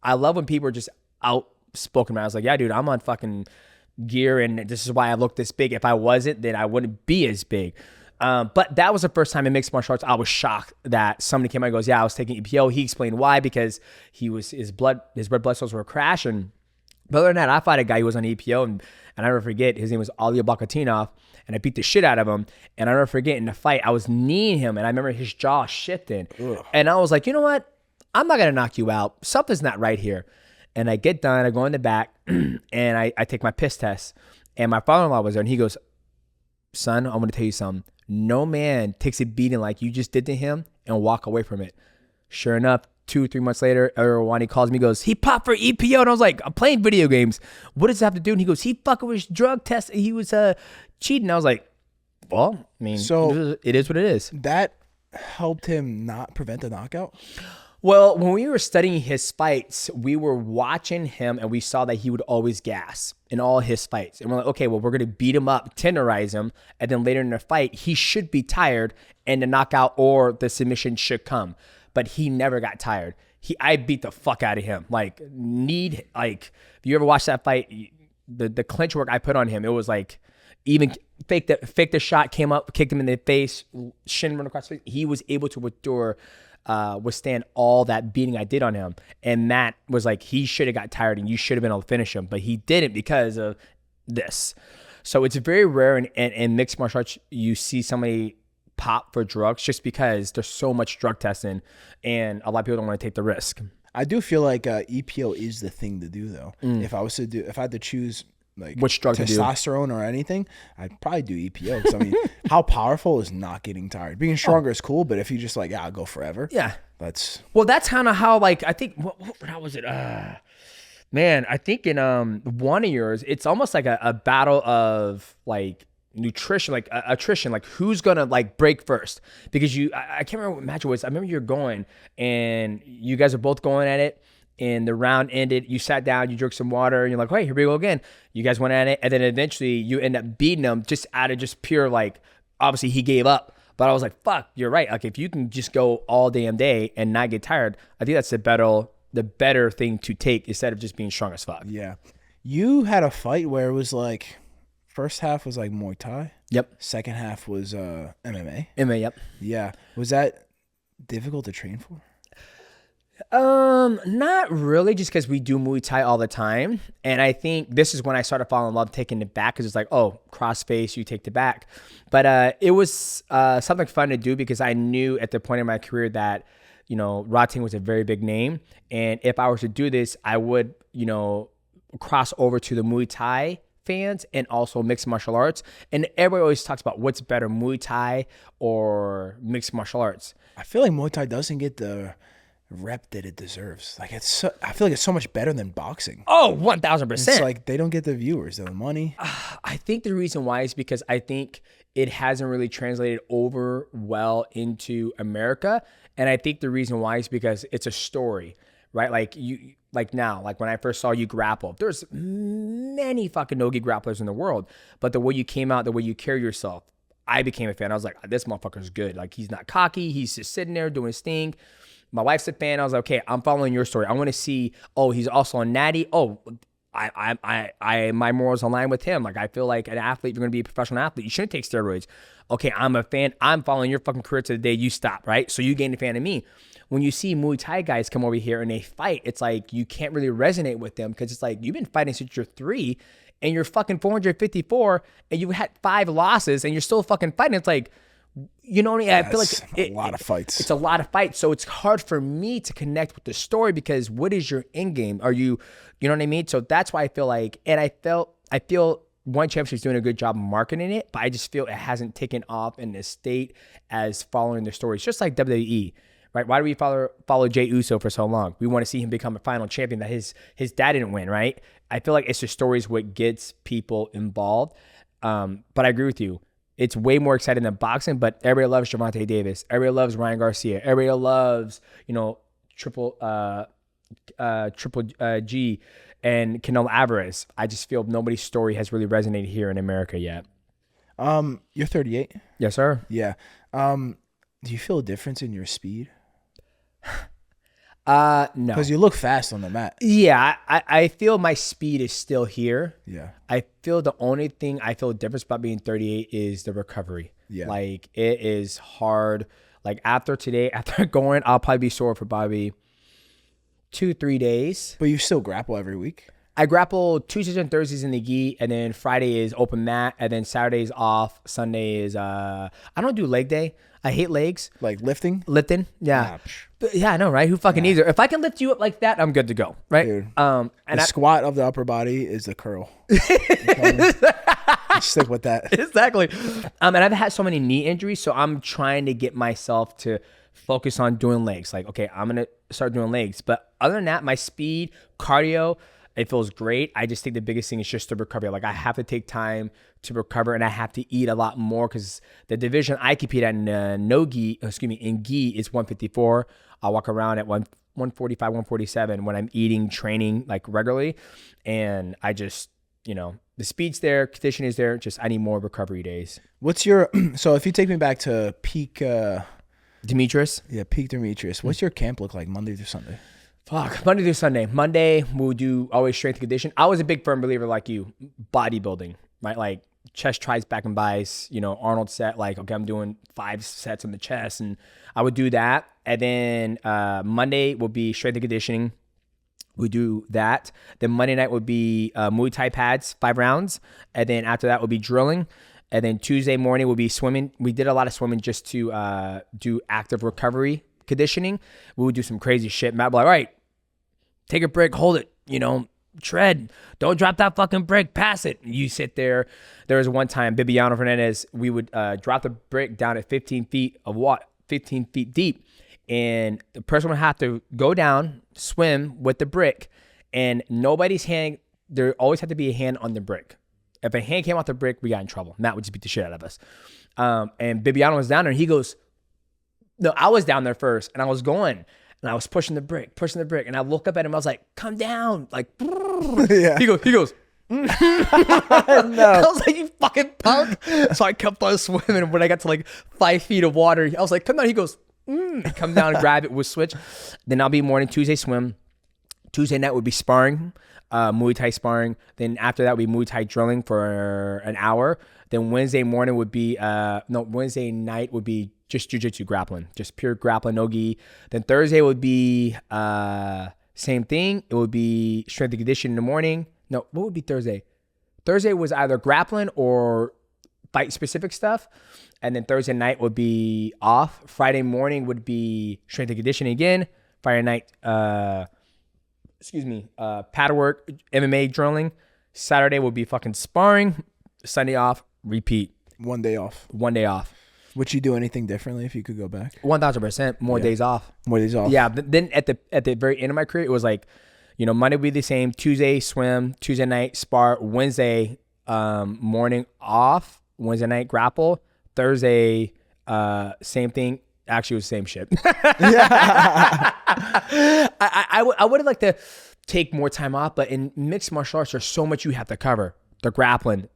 I love when people are just outspoken about it. I was like, yeah, dude, I'm on fucking gear and this is why I look this big. If I wasn't, then I wouldn't be as big. But that was the first time in mixed martial arts I was shocked that somebody came out and goes, yeah, I was taking EPO. He explained why, because his red blood cells were crashing. But other than that, I fought a guy who was on EPO, and I never forget, his name was Ali Abakatinov, and I beat the shit out of him. And I never forget, in the fight, I was kneeing him, and I remember his jaw shifting. Ugh. And I was like, you know what? I'm not going to knock you out. Something's not right here. And I get done, I go in the back, and I take my piss test. And my father-in-law was there, and he goes, son, I'm going to tell you something. No man takes a beating like you just did to him and walk away from it. Sure enough, 2-3 months later, when he calls me, he goes, he popped for EPO. And I was like, I'm playing video games. What does that have to do? And he goes, he fucking was drug tested. He was cheating. I was like, well, I mean, so it is what it is. That helped him not prevent the knockout? Well, when we were studying his fights, we were watching him and we saw that he would always gas in all his fights. And we're like, okay, well, we're going to beat him up, tenderize him. And then later in the fight, he should be tired and the knockout or the submission should come. But he never got tired. I beat the fuck out of him. If you ever watched that fight, the clinch work I put on him, it was like, even faked the shot, came up, kicked him in the face, shin run across the face. He was able to withstand all that beating I did on him. And Matt was like, he should have got tired and you should have been able to finish him, but he didn't because of this. So it's very rare in mixed martial arts you see somebody pop for drugs just because there's so much drug testing and a lot of people don't want to take the risk. I do feel like EPO is the thing to do though. If I had to choose like which drug testosterone or anything, I'd probably do EPO. Because I mean, how powerful is not getting tired? Being stronger is cool, but if you just like, I'll go forever. Yeah, that's kind of how, like, I think how was it? Man, I think in one of yours, it's almost like a battle of like nutrition, like attrition, like who's gonna like break first, because I can't remember what match it was. I remember you're going and you guys are both going at it. And the round ended, you sat down, you drank some water, and you're like, hey, here we go again. You guys went at it, and then eventually you end up beating him just out of just pure, like, obviously he gave up. But I was like, fuck, you're right. Like, if you can just go all damn day and not get tired, I think that's the better thing to take instead of just being strong as fuck. Yeah. You had a fight where it was like, first half was like Muay Thai. Yep. Second half was MMA. MMA, yep. Yeah. Was that difficult to train for? Not really, just because we do Muay Thai all the time. And I think this is when I started falling in love taking it back, because it's like, oh, cross face, you take the back. But it was something fun to do because I knew at the point in my career that, Rodtang was a very big name. And if I were to do this, I would, cross over to the Muay Thai fans and also mixed martial arts. And everybody always talks about what's better, Muay Thai or mixed martial arts. I feel like Muay Thai doesn't get the rep that it deserves. Like I feel like it's so much better than boxing. Oh, 1000%. It's like they don't get the viewers, the money. I think the reason why is because I think it hasn't really translated over well into America. And I think the reason why is because it's a story, right? Like when I first saw you grapple, there's many fucking Nogi grapplers in the world, but the way you came out, the way you carry yourself, I became a fan. I was like, this motherfucker's good. Like, he's not cocky. He's just sitting there doing his thing. My wife's a fan. I was like, okay, I'm following your story. I want to see, oh, he's also on Natty. Oh, my morals align with him. Like, I feel like an athlete, if you're going to be a professional athlete, you shouldn't take steroids. Okay, I'm a fan. I'm following your fucking career to the day you stop, right? So you gain a fan of me. When you see Muay Thai guys come over here and they fight, it's like you can't really resonate with them because it's like you've been fighting since you're 3 and you're fucking 454 and you had 5 losses and you're still fucking fighting. It's like, you know what I mean? I feel like a lot of fights. It's a lot of fights. So it's hard for me to connect with the story because what is your end game? Are you know what I mean? So that's why I feel like, and I feel One Championship is doing a good job marketing it, but I just feel it hasn't taken off in the state as following the stories. Just like WWE, right? Why do we follow Jey Uso for so long? We want to see him become a final champion that his dad didn't win, right? I feel like it's the stories what gets people involved. But I agree with you. It's way more exciting than boxing, but everybody loves Gervonta Davis. Everybody loves Ryan Garcia. Everybody loves, Triple G and Canelo Alvarez. I just feel nobody's story has really resonated here in America yet. You're 38? Yes, sir. Yeah. Do you feel a difference in your speed? No. Because you look fast on the mat. Yeah, I feel my speed is still here. Yeah. I feel the only thing I feel different about being 38 is the recovery. Yeah. Like, it is hard. Like, after going, I'll probably be sore for probably 2-3 days. But you still grapple every week? I grapple Tuesdays and Thursdays in the gi, and then Friday is open mat, and then Saturday's off. Sunday is I don't do leg day. I hate legs. Like lifting? Lifting, yeah. Yeah, I know, right? Who fucking needs it? If I can lift you up like that, I'm good to go, right? Dude, and the squat of the upper body is the curl. Stick with that. Exactly. And I've had so many knee injuries, so I'm trying to get myself to focus on doing legs. Like, okay, I'm going to start doing legs. But other than that, my speed, cardio, it feels great. I just think the biggest thing is just the recovery. Like, I have to take time to recover, and I have to eat a lot more because the division I compete at in in gi is 154. I'll walk around at 145, 147 when I'm eating, training like regularly. And I just, the speed's there, conditioning is there. Just I need more recovery days. What's your so if you take me back to peak Demetrious? Yeah, peak Demetrious. What's your camp look like Monday through Sunday? Monday through Sunday. Monday, we'll do always strength and condition. I was a big firm believer like you, bodybuilding, right? Like chest, tries, back and buys, Arnold set, like, okay, I'm doing 5 sets on the chest, and I would do that. And then Monday will be strength and conditioning. We do that. Then Monday night would be Muay Thai pads, 5 rounds. And then after that would be drilling. And then Tuesday morning will be swimming. We did a lot of swimming just to do active recovery conditioning. We would do some crazy shit. Matt would be like, all right, take a break, hold it, tread. Don't drop that fucking brick, pass it. You sit there. There was one time, Bibiano Fernandez, we would drop the brick down at 15 feet of water, 15 feet deep. And the person would have to go down, swim with the brick, and nobody's hand, there always had to be a hand on the brick. If a hand came off the brick, we got in trouble. Matt would just beat the shit out of us. And Bibiano was down there, and he goes, no, I was down there first, and I was going, and I was pushing the brick, and I look up at him, I was like, come down, like, yeah. He goes, no. I was like, you fucking punk. So I kept on swimming, and when I got to like 5 feet of water, I was like, come down. He goes, come down and grab it, we'll switch. Then I'll be morning, Tuesday swim. Tuesday night would be sparring, Muay Thai sparring. Then after that, we Muay Thai drilling for an hour. Then Wednesday morning would be, Wednesday night would be just jiu-jitsu grappling, just pure grappling, no-gi. Then Thursday would be same thing. It would be strength and conditioning in the morning. No, what would be Thursday? Thursday was either grappling or fight-specific stuff. And then Thursday night would be off. Friday morning would be strength and conditioning again. Friday night, paddle work, MMA drilling. Saturday would be fucking sparring. Sunday off, repeat. 1 day off. 1 day off. Would you do anything differently if you could go back? 1,000% more days off. More days off. Yeah, but then at the very end of my career, it was like, Monday would be the same. Tuesday swim. Tuesday night spar. Wednesday morning off. Wednesday night grapple. Thursday same thing. Actually, it was the same shit. I would have liked to take more time off, but in mixed martial arts, there's so much you have to cover. The grappling,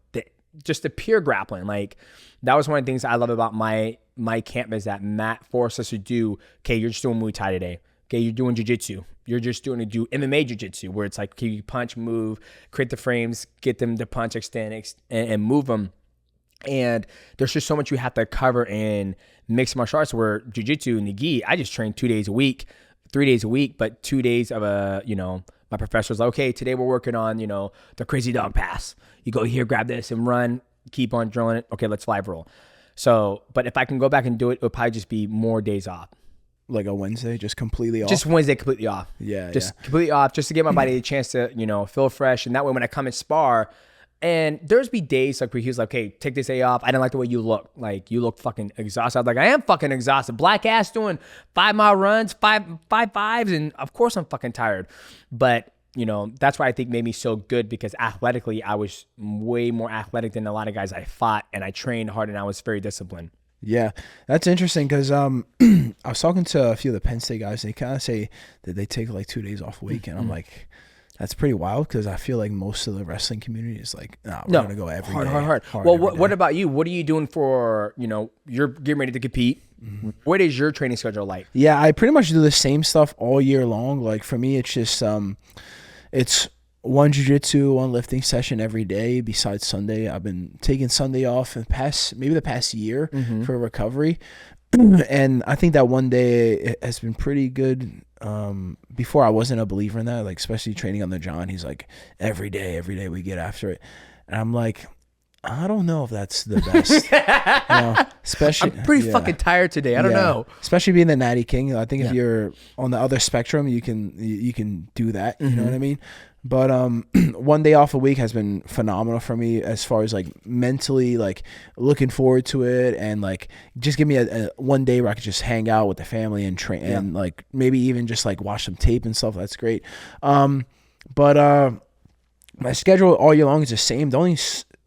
just the pure grappling. Like, that was one of the things I love about my camp is that Matt forced us to do, okay, you're just doing Muay Thai today. Okay, you're doing jiu-jitsu. You're just do MMA jiu-jitsu, where it's like, can you punch, move, create the frames, get them to punch, extend, and move them. And there's just so much you have to cover in mixed martial arts, where jiu-jitsu and the gi, I just train 2 days a week, 3 days a week, but 2 days of my professor's like, okay, today we're working on, the crazy dog pass. You go here, grab this and run, keep on drilling it. Okay, let's live roll. So, but if I can go back and do it, it'll probably just be more days off. Like a Wednesday, just completely off? Just Wednesday, completely off. Yeah. Completely off, just to give my body a chance to, feel fresh. And that way when I come and spar, and there's be days like where he was like, hey, take this day off. I didn't like the way you look. Like, you look fucking exhausted. I was like, I am fucking exhausted. Black ass doing 5 mile runs, five fives. And of course I'm fucking tired. But, that's why I think made me so good, because athletically, I was way more athletic than a lot of guys I fought. And I trained hard and I was very disciplined. Yeah, that's interesting, because I was talking to a few of the Penn State guys. They kind of say that they take like 2 days off a week, and I'm like, that's pretty wild, because I feel like most of the wrestling community is like, we're gonna go every day. Hard. Well, what about you? What are you doing for? You're getting ready to compete. What is your training schedule like? Yeah, I pretty much do the same stuff all year long. Like for me, it's just it's one jiu-jitsu, one lifting session every day besides Sunday. I've been taking Sunday off in the past year for recovery. And I think that one day it has been pretty good. Before I wasn't a believer in that, like especially training on the John. He's like, every day we get after it. And I'm like, I don't know if that's the best. Especially I'm pretty fucking tired today. I don't know. Especially being the Natty King. I think if you're on the other spectrum, you can do that. You know what I mean? But one day off a week has been phenomenal for me, as far as like mentally, like looking forward to it, and like just give me a one day where I could just hang out with the family and train, and like maybe even just like watch some tape and stuff. That's great. But my schedule all year long is the same. The only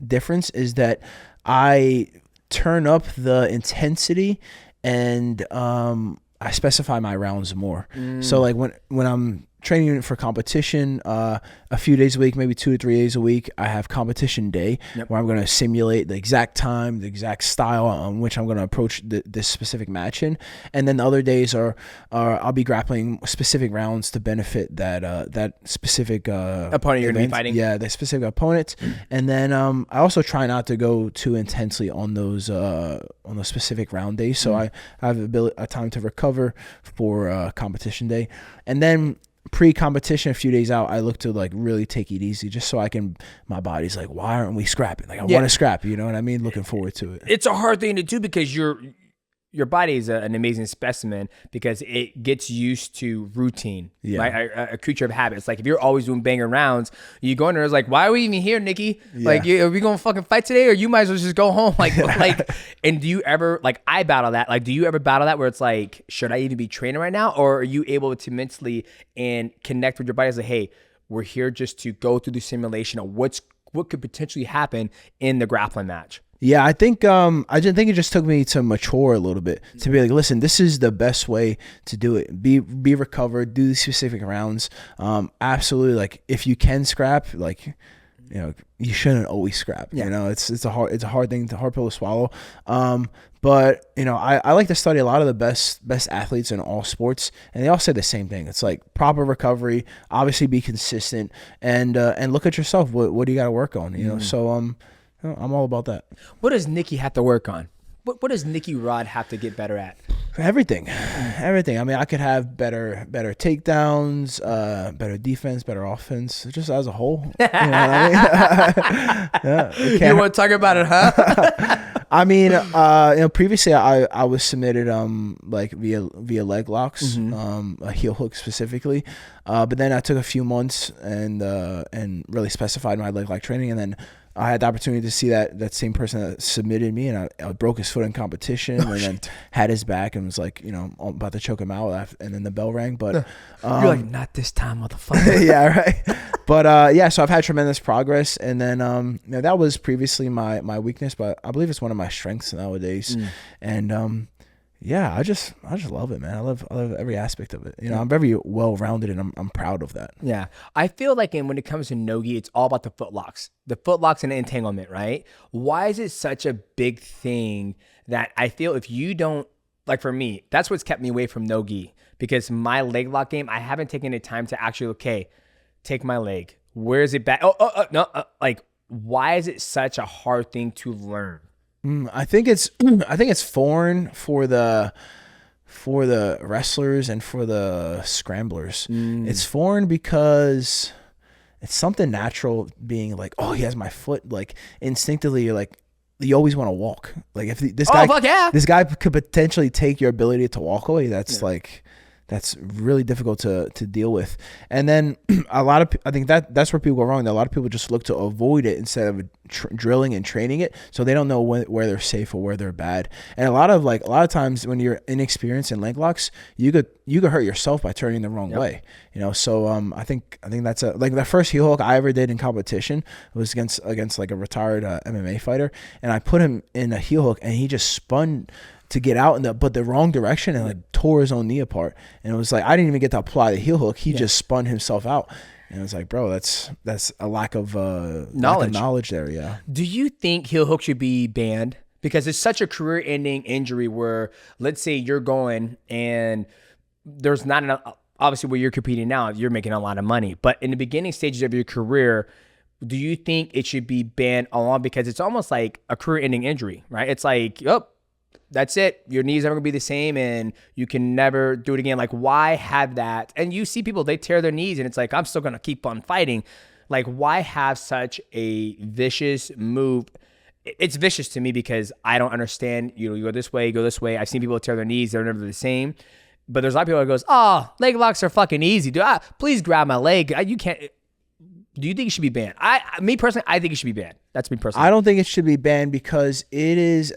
difference is that I turn up the intensity, and I specify my rounds more. So like when I'm training for competition, a few days a week, maybe 2 to 3 days a week, I have competition day where I'm going to simulate the exact time, the exact style on which I'm going to approach this specific match in. And then the other days are I'll be grappling specific rounds to benefit that specific opponent you're going to be fighting. Yeah, the specific opponent. And then I also try not to go too intensely on those specific round days. So I have a time to recover for competition day. And then pre-competition, a few days out, I look to like really take it easy, just so my body's like, why aren't we scrapping? Like I want to scrap, you know what I mean? Looking forward to it. It's a hard thing to do, because your body is an amazing specimen, because it gets used to routine, right? A creature of habit. It's like if you're always doing banging rounds, you go in there, it's like, why are we even here, Nicky? Like, are we going to fucking fight today, or you might as well just go home? Like, and do you ever, like, I battle that. Like, do you ever battle that where it's like, should I even be training right now? Or are you able to mentally and connect with your body as like, hey, we're here just to go through the simulation of what could potentially happen in the grappling match? Yeah, I think it just took me to mature a little bit, to be like, listen, this is the best way to do it. Be recovered, do the specific rounds. Absolutely, like if you can scrap, like, you shouldn't always scrap. It's a hard pill to swallow. But I like to study a lot of the best athletes in all sports, and they all say the same thing. It's like proper recovery, obviously be consistent, and look at yourself. What do you got to work on? So I'm all about that. What does Nicky have to work on? What does Nicky Rod have to get better at? Everything. I mean, I could have better takedowns, better defense, better offense, just as a whole. You know what I mean? You want to talk about it, huh? I mean, previously I was submitted like via leg locks, a heel hook specifically, but then I took a few months and really specified my leg lock training, and then I had the opportunity to see that same person that submitted me, and I broke his foot in competition, and then had his back and was like, about to choke him out, and then the bell rang. But you're like, not this time, motherfucker. Yeah, right. But so I've had tremendous progress, and then that was previously my weakness, but I believe it's one of my strengths nowadays, and yeah, I just love it, man. I love every aspect of it. I'm very well rounded, and I'm proud of that. Yeah, I feel like when it comes to Nogi, it's all about the footlocks and the entanglement, right? Why is it such a big thing that I feel if you don't like for me, that's what's kept me away from no-gi, because my leg lock game, I haven't taken the time to actually, okay, take my leg. Where is it back? No. Like, why is it such a hard thing to learn? I think it's foreign for the wrestlers and for the scramblers. It's foreign because it's something natural, being like, oh, he has my foot. Like instinctively, you're like, you always want to walk. Like if this guy could potentially take your ability to walk away. That's really difficult to deal with. And then I think that's where people go wrong. A lot of people just look to avoid it instead of drilling and training it, so they don't know where they're safe or where they're bad. And a lot of times when you're inexperienced in leg locks, you could hurt yourself by turning the wrong way. So I think that's like the first heel hook I ever did in competition was against like a retired MMA fighter, and I put him in a heel hook and he just spun to get out but the wrong direction and like tore his own knee apart. And it was like, I didn't even get to apply the heel hook. He just spun himself out. And I was like, bro, that's a lack of knowledge there. Yeah. Do you think heel hook should be banned? Because it's such a career-ending injury where, let's say you're going and there's not enough, obviously where you're competing now, you're making a lot of money. But in the beginning stages of your career, do you think it should be banned along? Because it's almost like a career-ending injury, right? It's like, that's it. Your knee's never gonna be the same and you can never do it again. Like, why have that? And you see people, they tear their knees and it's like, I'm still gonna keep on fighting. Like, why have such a vicious move? It's vicious to me because I don't understand. You go this way, I've seen people tear their knees, they're never the same. But there's a lot of people that goes, oh, leg locks are fucking easy. Please grab my leg. You can't. Do you think it should be banned? Me personally, I think it should be banned. That's me personally. I don't think it should be banned because it's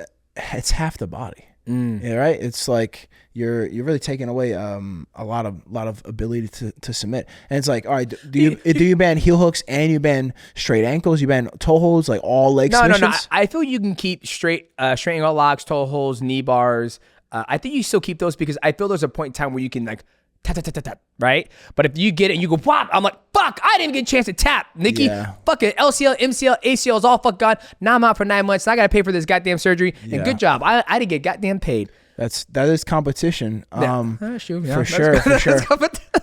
half the body. Yeah, right. It's like you're really taking away a lot of ability to submit. And it's like, all right, do you ban heel hooks and you ban straight ankles? You ban toe holds, like all leg submissions? No. I feel you can keep straight ankle locks, toe holds, knee bars. I think you still keep those because I feel there's a point in time where you can like tap, right? But if you get it and you go, whop, I'm like, fuck, I didn't even get a chance to tap. Nicky, fucking LCL, MCL, ACL is all fuck gone. Now I'm out for 9 months and I got to pay for this goddamn surgery. And good job. I didn't get goddamn paid. That is competition. For sure.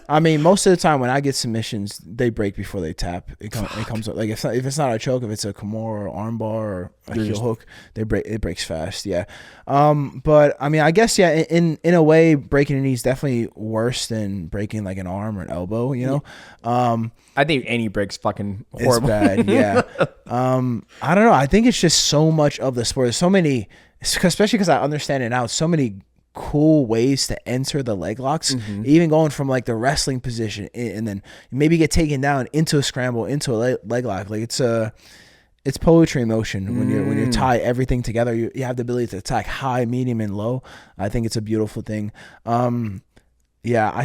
I mean, most of the time when I get submissions, they break before they tap. It comes up like if it's not a choke, if it's a Kimura or armbar or a heel hook, it breaks fast. Yeah. But I mean, I guess in a way, breaking a knee is definitely worse than breaking like an arm or an elbow. I think any break's fucking horrible. It's bad. Yeah. I don't know. I think it's just so much of the sport. There's so many. Especially because I understand it now, so many cool ways to enter the leg locks, even going from like the wrestling position and then maybe get taken down into a scramble, into a leg lock. Like it's poetry in motion when you tie everything together. You have the ability to attack high, medium, and low. I think it's a beautiful thing. I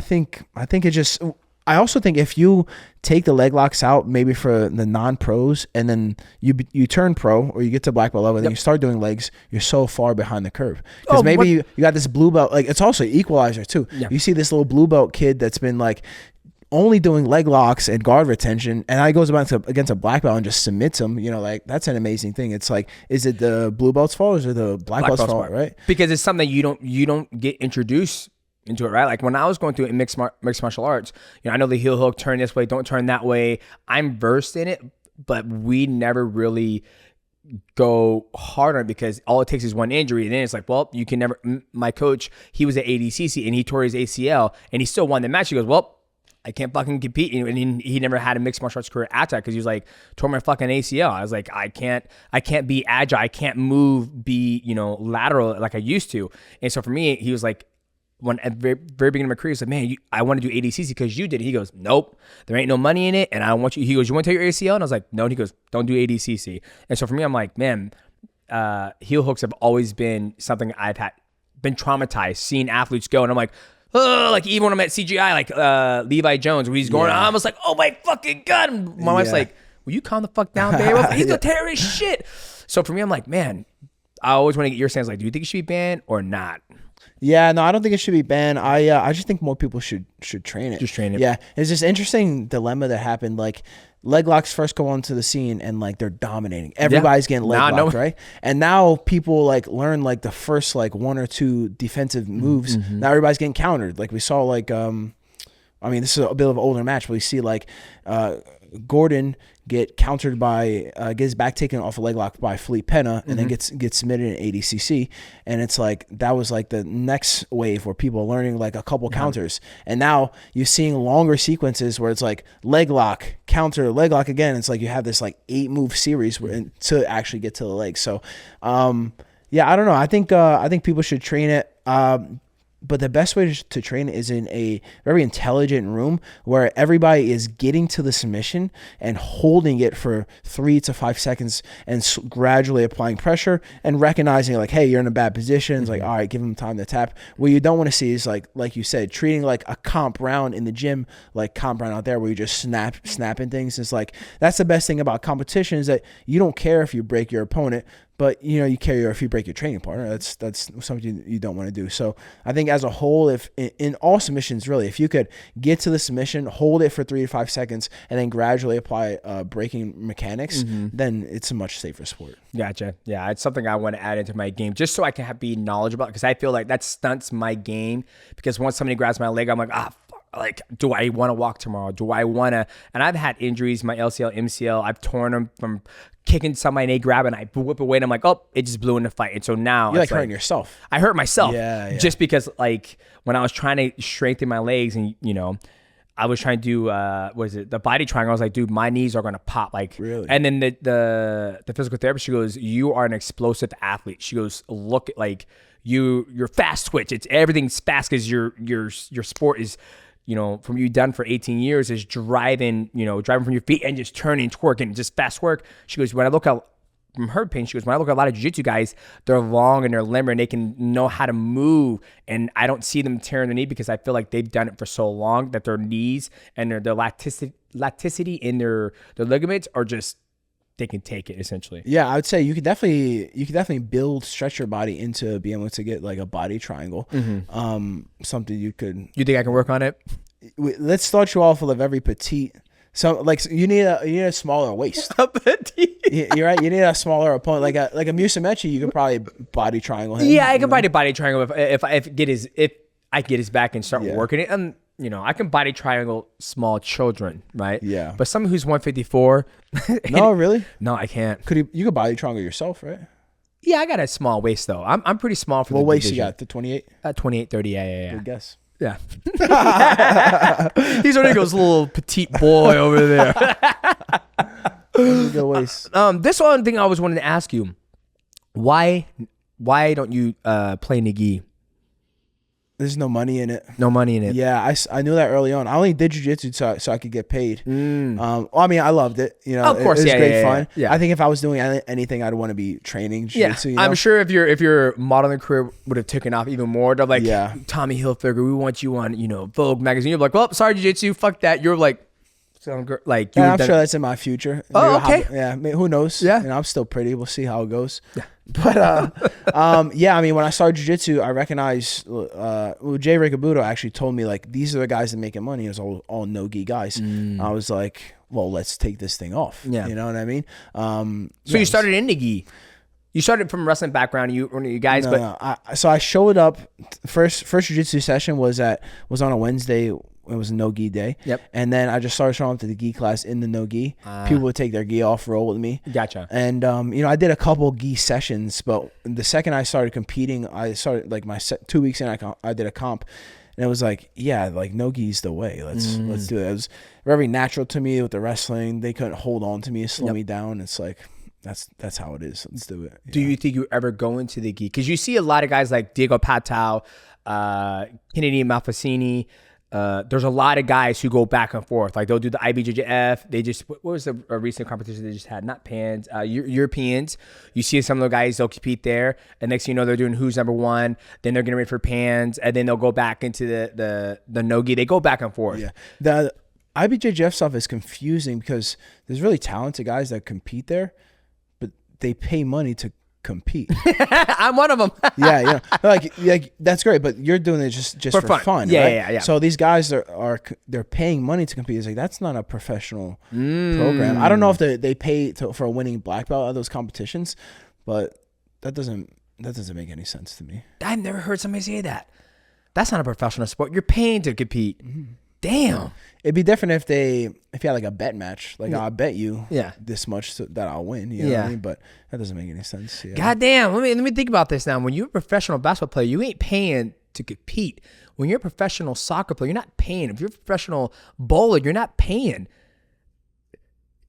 think it just. I also think if you take the leg locks out, maybe for the non-pros, and then you turn pro or you get to black belt level, and then you start doing legs, you're so far behind the curve. Because you got this blue belt, like it's also equalizer too. Yeah. You see this little blue belt kid that's been like only doing leg locks and guard retention, and I goes against a black belt and just submits him. Like that's an amazing thing. It's like, is it the blue belt's fault or is it the black belt's fault, right? Because it's something you don't get introduced into it, right? Like when I was going through it in mixed martial arts, I know the heel hook, turn this way, don't turn that way. I'm versed in it, but we never really go hard on it because all it takes is one injury. And then it's like, well, you can never. My coach, he was at ADCC and he tore his ACL and he still won the match. He goes, well, I can't fucking compete. And he never had a mixed martial arts career after that because he was like, tore my fucking ACL. I was like, I can't be agile. I can't move, be, lateral like I used to. And so for me, he was like, when at the very beginning of my career, he's like, man, I want to do ADCC because you did it. He goes, nope, there ain't no money in it. And I want you, he goes, you want to take your ACL? And I was like, no. And he goes, don't do ADCC. And so for me, I'm like, man, heel hooks have always been something I've been traumatized, seeing athletes go. And I'm like, oh, like even when I'm at CGI, like Levi Jones, where he's going, I'm almost like, oh my fucking God. And my wife's like, will you calm the fuck down, babe? He's gonna tear his shit. So for me, I'm like, man, I always want to get your stance. Like, do you think it should be banned or not? Yeah, no, I don't think it should be banned. I just think more people should train it. Just train it. Yeah, it's this interesting dilemma that happened. Like leg locks first go onto the scene and like they're dominating. Everybody's getting leg locked, right? And now people like learn like the first like 1 or 2 defensive moves. Now everybody's getting countered. Like we saw like I mean, this is a bit of an older match, but we see like Gordon get countered by get his back taken off a leg lock by Felipe Pena, and then gets submitted in ADCC, and it's like that was like the next wave where people are learning like a couple counters, and now you're seeing longer sequences where it's like leg lock, counter, leg lock again. It's like you have this like 8 move series to actually get to the leg. So yeah, I don't know. I think people should train it. But the best way to train it is in a very intelligent room where everybody is getting to the submission and holding it for 3 to 5 seconds and gradually applying pressure and recognizing like, hey, you're in a bad position. It's like, all right, give them time to tap. What you don't want to see is like you said, treating like a comp round in the gym, like comp round out there where you just snapping things. It's like, that's the best thing about competition is that you don't care if you break your opponent, but you know you care if you break your training partner. That's something you don't want to do. So I think as a whole, if in all submissions really, if you could get to the submission, hold it for 3 to 5 seconds, and then gradually apply breaking mechanics, then it's a much safer sport. Gotcha. Yeah, it's something I want to add into my game just so I can be knowledgeable, because I feel like that stunts my game. Because once somebody grabs my leg, I'm like, like, do I want to walk tomorrow? Do I want to? And I've had injuries, my LCL, MCL. I've torn them from kicking somebody and they grab it and I whip away and I'm like, oh, it just blew in the fight. And so now you're like hurting yourself. I hurt myself. Yeah. Just because like when I was trying to strengthen my legs and, you know, I was trying to do, the body triangle. I was like, dude, my knees are going to pop. Like, really? And then the physical therapist, she goes, you are an explosive athlete. She goes, look at like you're fast twitch. It's everything's fast because your sport is, you know, from you done for 18 years is driving from your feet and just turning, twerking, just fast work. She goes, when I look at, from her opinion, she goes, when I look at a lot of jiu-jitsu guys, they're long and they're limber and they can know how to move. And I don't see them tearing their knee because I feel like they've done it for so long that their knees and their elasticity in their ligaments are just, they can take it essentially. Yeah, I would say you could definitely stretch your body into being able to get like a body triangle. Something you could. You think I can work on it? Let's start you off with a very petite. So like you need a smaller waist. You're right. You need a smaller opponent, like a Musumeci. You could probably body triangle him. Yeah, I can probably body triangle if I get his back and start working it. And you know, I can body triangle small children, right? Yeah. But someone who's 154. No, really? No, I can't. You could body triangle yourself, right? Yeah, I got a small waist though. I'm pretty small for what the waist division. You got? The 28? 28, 30. Yeah. Good guess. Yeah. He's already goes little petite boy over there. Good waist. This one thing I always wanted to ask you: why don't you play Nogi? There's no money in it. No money in it. Yeah, I knew that early on. I only did jiu-jitsu so I could get paid. I mean, I loved it. You know, of course, it was great fun. Yeah. I think if I was doing anything, I'd want to be training jiu-jitsu. Yeah, you know? I'm sure if your modeling career would have taken off even more, they're like, yeah. Tommy Hilfiger, we want you on, Vogue magazine. You're like, well, sorry, jiu-jitsu, fuck that. You're like, like, yeah, I'm sure that's in my future. Oh, okay. Yeah, I mean, who knows? Yeah, I'm still pretty. We'll see how it goes. Yeah. But yeah, I mean, when I started jiu-jitsu, I recognized Jay Rod actually told me like these are the guys that making money. It was all Nogi guys. I was like, well, let's take this thing off. Yeah, you know what I mean. So you started in Nogi. You started from a wrestling background. You guys, so I showed up. First jiu-jitsu session was on a Wednesday. It was a no-gi day. Yep. And then I just started showing up to the gi class in the no-gi. People would take their gi off, roll with me. Gotcha. And, I did a couple gi sessions, but the second I started competing, I started like 2 weeks in, I did a comp. And it was like, yeah, like no-gi's the way. Let's do it. It was very natural to me with the wrestling. They couldn't hold on to me, slow me down. It's like, that's how it is. Let's do it. Do you think you ever go into the gi? Because you see a lot of guys like Diego Patau, Kennedy Malfacini. There's a lot of guys who go back and forth. Like they'll do the IBJJF. They just, what was a recent competition they just had? Not Pans, Europeans. You see some of the guys, they'll compete there. And next thing you know, they're doing who's number one. Then they're getting ready for Pans. And then they'll go back into the Nogi. They go back and forth. Yeah. The IBJJF stuff is confusing because there's really talented guys that compete there, but they pay money to compete. I'm one of them. Yeah. Like that's great, but you're doing it just for fun. Yeah, right? yeah. So these guys they're paying money to compete. It's like that's not a professional program. I don't know if they pay for a winning black belt at those competitions, but that doesn't make any sense to me. I've never heard somebody say that. That's not a professional sport. You're paying to compete. Damn. It'd be different if you had like a bet match. Like I'll bet you this much so that I'll win. You know what I mean? But that doesn't make any sense. Yeah. God damn. Let me think about this now. When you're a professional basketball player, you ain't paying to compete. When you're a professional soccer player, you're not paying. If you're a professional bowler, you're not paying.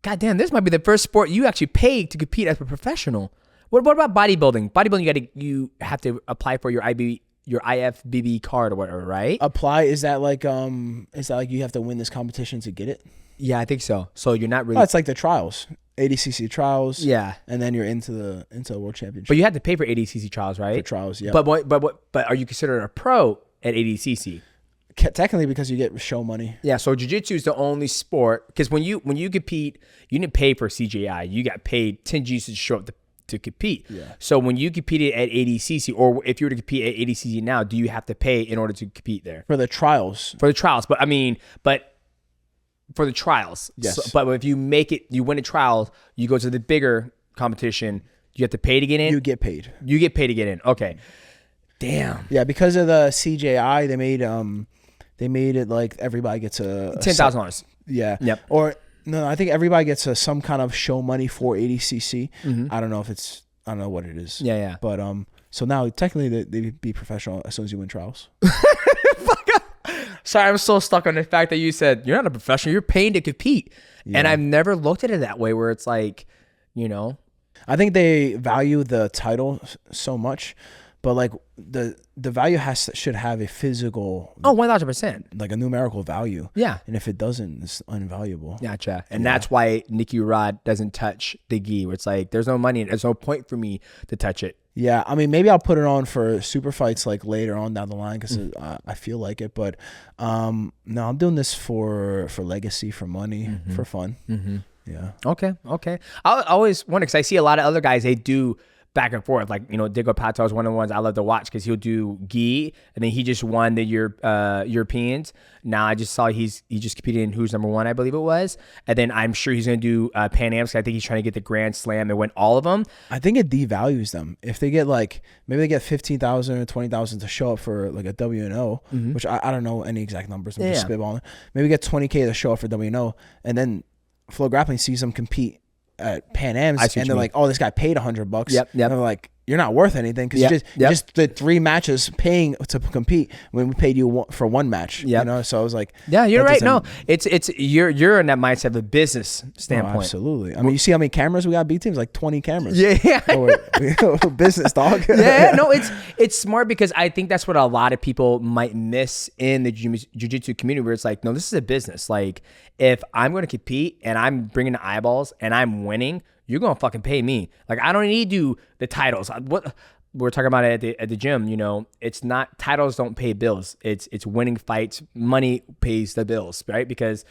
God damn, this might be the first sport you actually pay to compete as a professional. What about bodybuilding? Bodybuilding, you have to apply for your IFBB card or whatever, right? Apply, is that like you have to win this competition to get it? Yeah, I think so. So you're not really. Oh, it's like the trials, ADCC trials. Yeah, and then you're into the world championship. But you have to pay for ADCC trials, right? For trials, yeah. But are you considered a pro at ADCC? Technically, because you get show money. Yeah, so jiu-jitsu is the only sport because when you compete, you didn't pay for CJI. You got paid 10 G's to show up to compete. Yeah. So when you competed at ADCC, or if you were to compete at ADCC now, do you have to pay in order to compete there? For the trials. For the trials. But for the trials. Yes. So, but if you make it, you win a trial, you go to the bigger competition, you have to pay to get in? You get paid. You get paid to get in. Okay. Damn. Yeah, because of the CJI, they made it like everybody gets a $10,000. Yeah. Yep. Or no, I think everybody gets some kind of show money for ADCC. I don't know I don't know what it is. Yeah. But so now technically they be professional as soon as you win trials. Sorry, I'm so stuck on the fact that you said you're not a professional, you're paying to compete. Yeah. And I've never looked at it that way where it's like, I think they value the title so much. But like the value should have a physical 1,000%, like a numerical value. Yeah, and if it doesn't, it's invaluable. Gotcha. And that's why Nicky Rod doesn't touch the gi. Where it's like there's no money, there's no point for me to touch it. Yeah, I mean maybe I'll put it on for super fights like later on down the line because I feel like it. But no, I'm doing this for legacy, for money, for fun. Yeah. Okay. I always wonder because I see a lot of other guys they do back and forth. Like, Diego Pato is one of the ones I love to watch because he'll do gi, and then he just won the Europeans. Now I just saw he just competed in Who's Number One, I believe it was. And then I'm sure he's going to do Pan Am's. I think he's trying to get the Grand Slam and win all of them. I think it devalues them. If they get maybe they get 15,000 or 20,000 to show up for like a WNO, which I don't know any exact numbers. I'm just spitballing. Maybe get 20K to show up for WNO, and then Flow Grappling sees them compete at Pan Am's, and they're like, "Oh, this guy paid $100." Yep. And they're like, "You're not worth anything because you just did 3 matches paying to compete when we paid you for 1 match." So I was like, "Yeah, you're right." No, it's you're in that mindset of a business standpoint. Oh, absolutely. I mean, you see how many cameras we got? B teams like 20 cameras. Yeah. Business dog. Yeah. No, it's smart because I think that's what a lot of people might miss in the jiu-jitsu community, where it's like, no, this is a business. Like, if I'm going to compete and I'm bringing the eyeballs and I'm winning, you're going to fucking pay me. Like, I don't need to do the titles. What we're talking about at the gym, it's not, titles don't pay bills. It's winning fights. Money pays the bills, right? Because,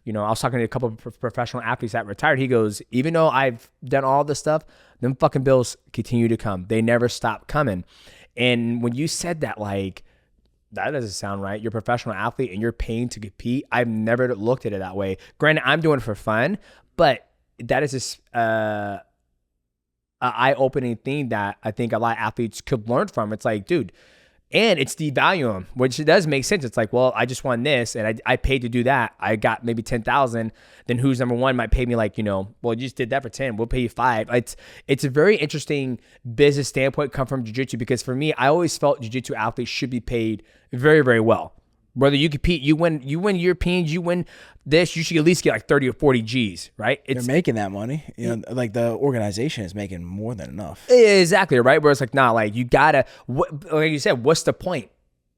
I was talking to a couple of professional athletes that retired. He goes, even though I've done all this stuff, them fucking bills continue to come. They never stop coming. And when you said that, like, that doesn't sound right. You're a professional athlete and you're paying to compete. I've never looked at it that way. Granted, I'm doing it for fun, but that is just an eye-opening thing that I think a lot of athletes could learn from. It's like, dude, and it's devaluing them, which it does make sense. It's like, well, I just won this and I paid to do that. I got maybe 10,000. Then Who's Number One might pay me like, well, you just did that for 10. We'll pay you 5. It's a very interesting business standpoint come from jiu-jitsu because for me, I always felt jiu-jitsu athletes should be paid very, very well. Whether you compete, you win Europeans, you win this, you should at least get like 30 or 40 G's, right? They're making that money. Like the organization is making more than enough. Exactly, right? Where it's like, nah, like you gotta, like you said, what's the point?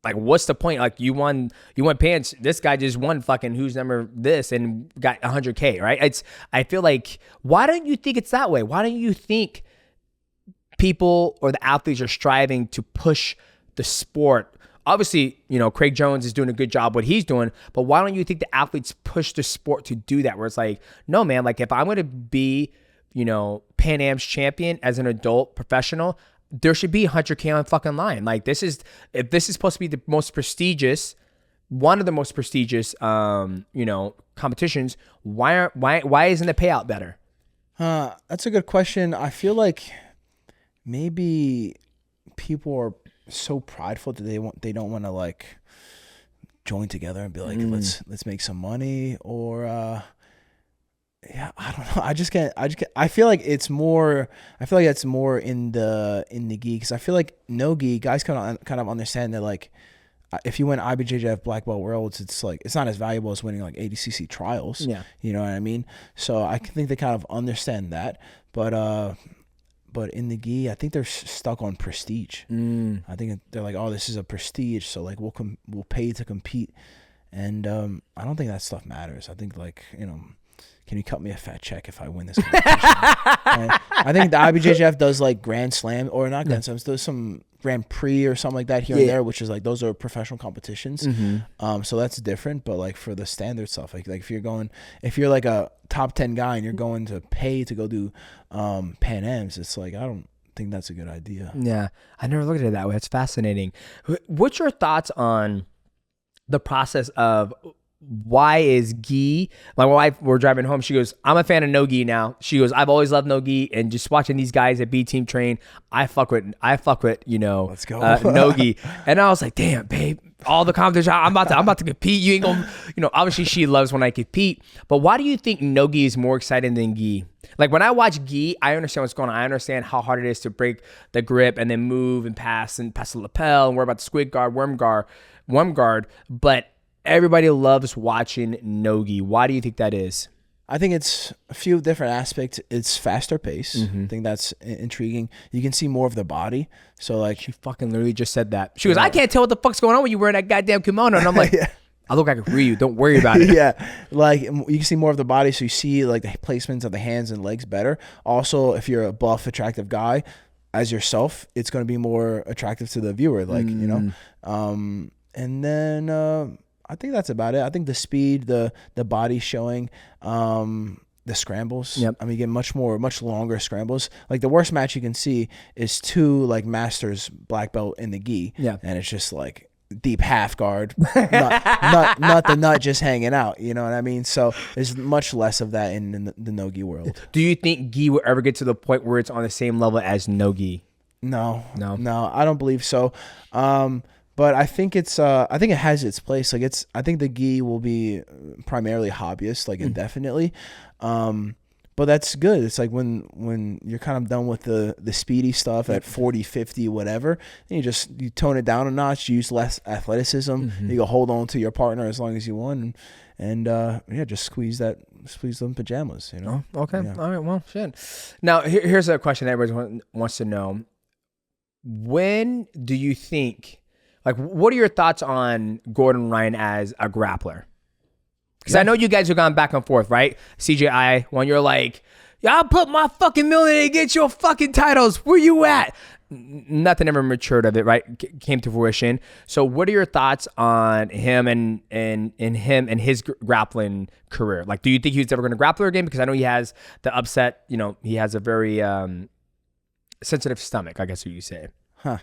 Like, what's the point? Like you won pants. This guy just won fucking Who's Number this and got 100K, right? I feel like, why don't you think it's that way? Why don't you think people or the athletes are striving to push the sport? Obviously, Craig Jones is doing a good job what he's doing, but why don't you think the athletes push the sport to do that? Where it's like, no, man, like if I'm going to be Pan Am's champion as an adult professional, there should be 100K on fucking line. Like if this is supposed to be the most prestigious, one of the most prestigious, competitions, why isn't the payout better? That's a good question. I feel like maybe people are so prideful that they don't want to like join together and be like, let's make some money, or yeah, I don't know. I just can't. I feel like it's more. I feel like it's more in the gi, because I feel like no-gi guys kind of understand that, like, if you win IBJJF Black Belt Worlds, it's like it's not as valuable as winning like ADCC trials. Yeah, you know what I mean. So I think they kind of understand that, but in the gi, I think they're stuck on prestige. I think they're like, oh, this is a prestige, so like we'll pay to compete, and I don't think that stuff matters. I think, like, can you cut me a fat check if I win this competition? I think the IBJJF does like Grand Slam, or not Grand Slams, does some Grand Prix or something like that here and there, which is like, those are professional competitions. So that's different. But like for the standard stuff, like if you're like a top 10 guy and you're going to pay to go do Pan Ams, it's like, I don't think that's a good idea. Yeah, I never looked at it that way. It's fascinating. What's your thoughts on the process of why is gi? My wife, we're driving home, she goes, I'm a fan of no-gi now. She goes, I've always loved no-gi, and just watching these guys at B Team train, I fuck with Let's go. no-gi. And I was like, damn, babe, all the competition, I'm about to compete. You ain't gonna, obviously she loves when I compete, but why do you think no-gi is more exciting than gi? Like, when I watch gi, I understand what's going on. I understand how hard it is to break the grip and then move and pass the lapel and worry about the squid guard, worm guard, but everybody loves watching no-gi. Why do you think that is? I think it's a few different aspects. It's faster pace. I think that's intriguing. You can see more of the body. So like, she fucking literally just said that. She goes, I can't tell what the fuck's going on when you're wearing that goddamn kimono. And I'm like, I look like a Ryu. Don't worry about it. Yeah. Like, you can see more of the body. So you see like the placements of the hands and legs better. Also, if you're a buff, attractive guy as yourself, it's going to be more attractive to the viewer. Like, and then, I think that's about it. I think the speed, the body showing, the scrambles. Yep. I mean, you get much longer scrambles. Like, the worst match you can see is two like masters black belt in the gi. Yeah. And it's just like deep half guard, not the nut just hanging out. You know what I mean? So there's much less of that in the no-gi world. Do you think gi will ever get to the point where it's on the same level as no-gi? No, I don't believe so. But I think it has its place. Like, I think the gi will be primarily hobbyist, like indefinitely. But that's good. It's like when you're kind of done with the speedy stuff at 40, 50, whatever, then you tone it down a notch, use less athleticism. You go hold on to your partner as long as you want, and just squeeze them pajamas, Oh, okay. Yeah. All right. Well, shit. Now, here's a question everybody wants to know. When do you think, like, what are your thoughts on Gordon Ryan as a grappler? Because I know you guys have gone back and forth, right? CJI, when you're like, yeah, I'll put my fucking million in and get your fucking titles. Where you at? Nothing ever matured of it, right? Came to fruition. So what are your thoughts on him and his grappling career? Like, do you think he's ever going to grappler again? Because I know he has the upset, he has a very sensitive stomach, I guess what you say. Huh.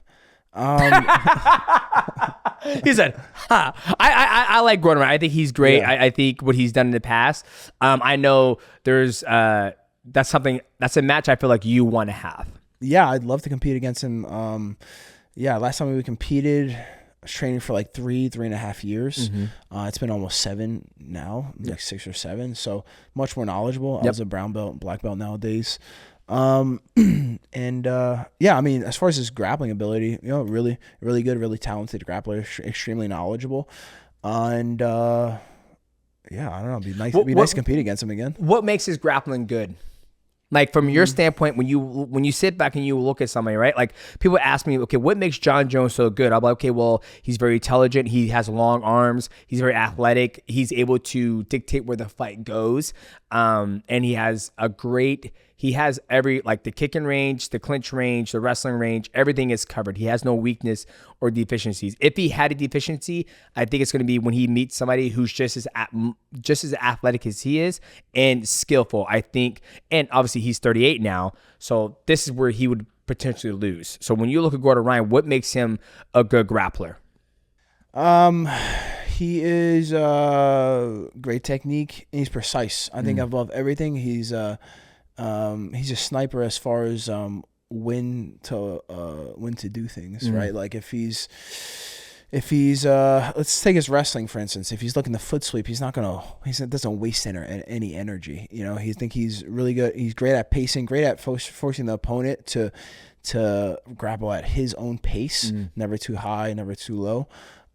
He said, I like Gordon Ryan. I think he's great. Yeah. I think what he's done in the past. I know there's that's a match I feel like you want to have. Yeah, I'd love to compete against him. Last time we competed, I was training for like 3.5 years. It's been almost 7 now, like 6 or 7. So much more knowledgeable. I was a brown belt, black belt nowadays. I mean, as far as his grappling ability, really, really good, really talented grappler, extremely knowledgeable. I don't know. It'd be nice to compete against him again. What makes his grappling good? Like, from your standpoint, when you sit back and you look at somebody, right? Like, people ask me, okay, what makes John Jones so good? I'm like, okay, well, he's very intelligent. He has long arms. He's very athletic. He's able to dictate where the fight goes. And he has a great he has like the kicking range, the clinch range, the wrestling range, everything is covered. He has no weakness or deficiencies. If he had a deficiency, I think it's going to be when he meets somebody who's just as athletic as he is and skillful, I think. And obviously he's 38 now, so this is where he would potentially lose. So when you look at Gordon Ryan, what makes him a good grappler? He is great technique. And he's precise. I think above everything, he's a sniper as far as when to do things, right? Like if he's let's take his wrestling for instance. If he's looking to foot sweep, he doesn't waste any energy. You know, he's really good. He's great at pacing, great at forcing the opponent to grapple at his own pace, never too high, never too low.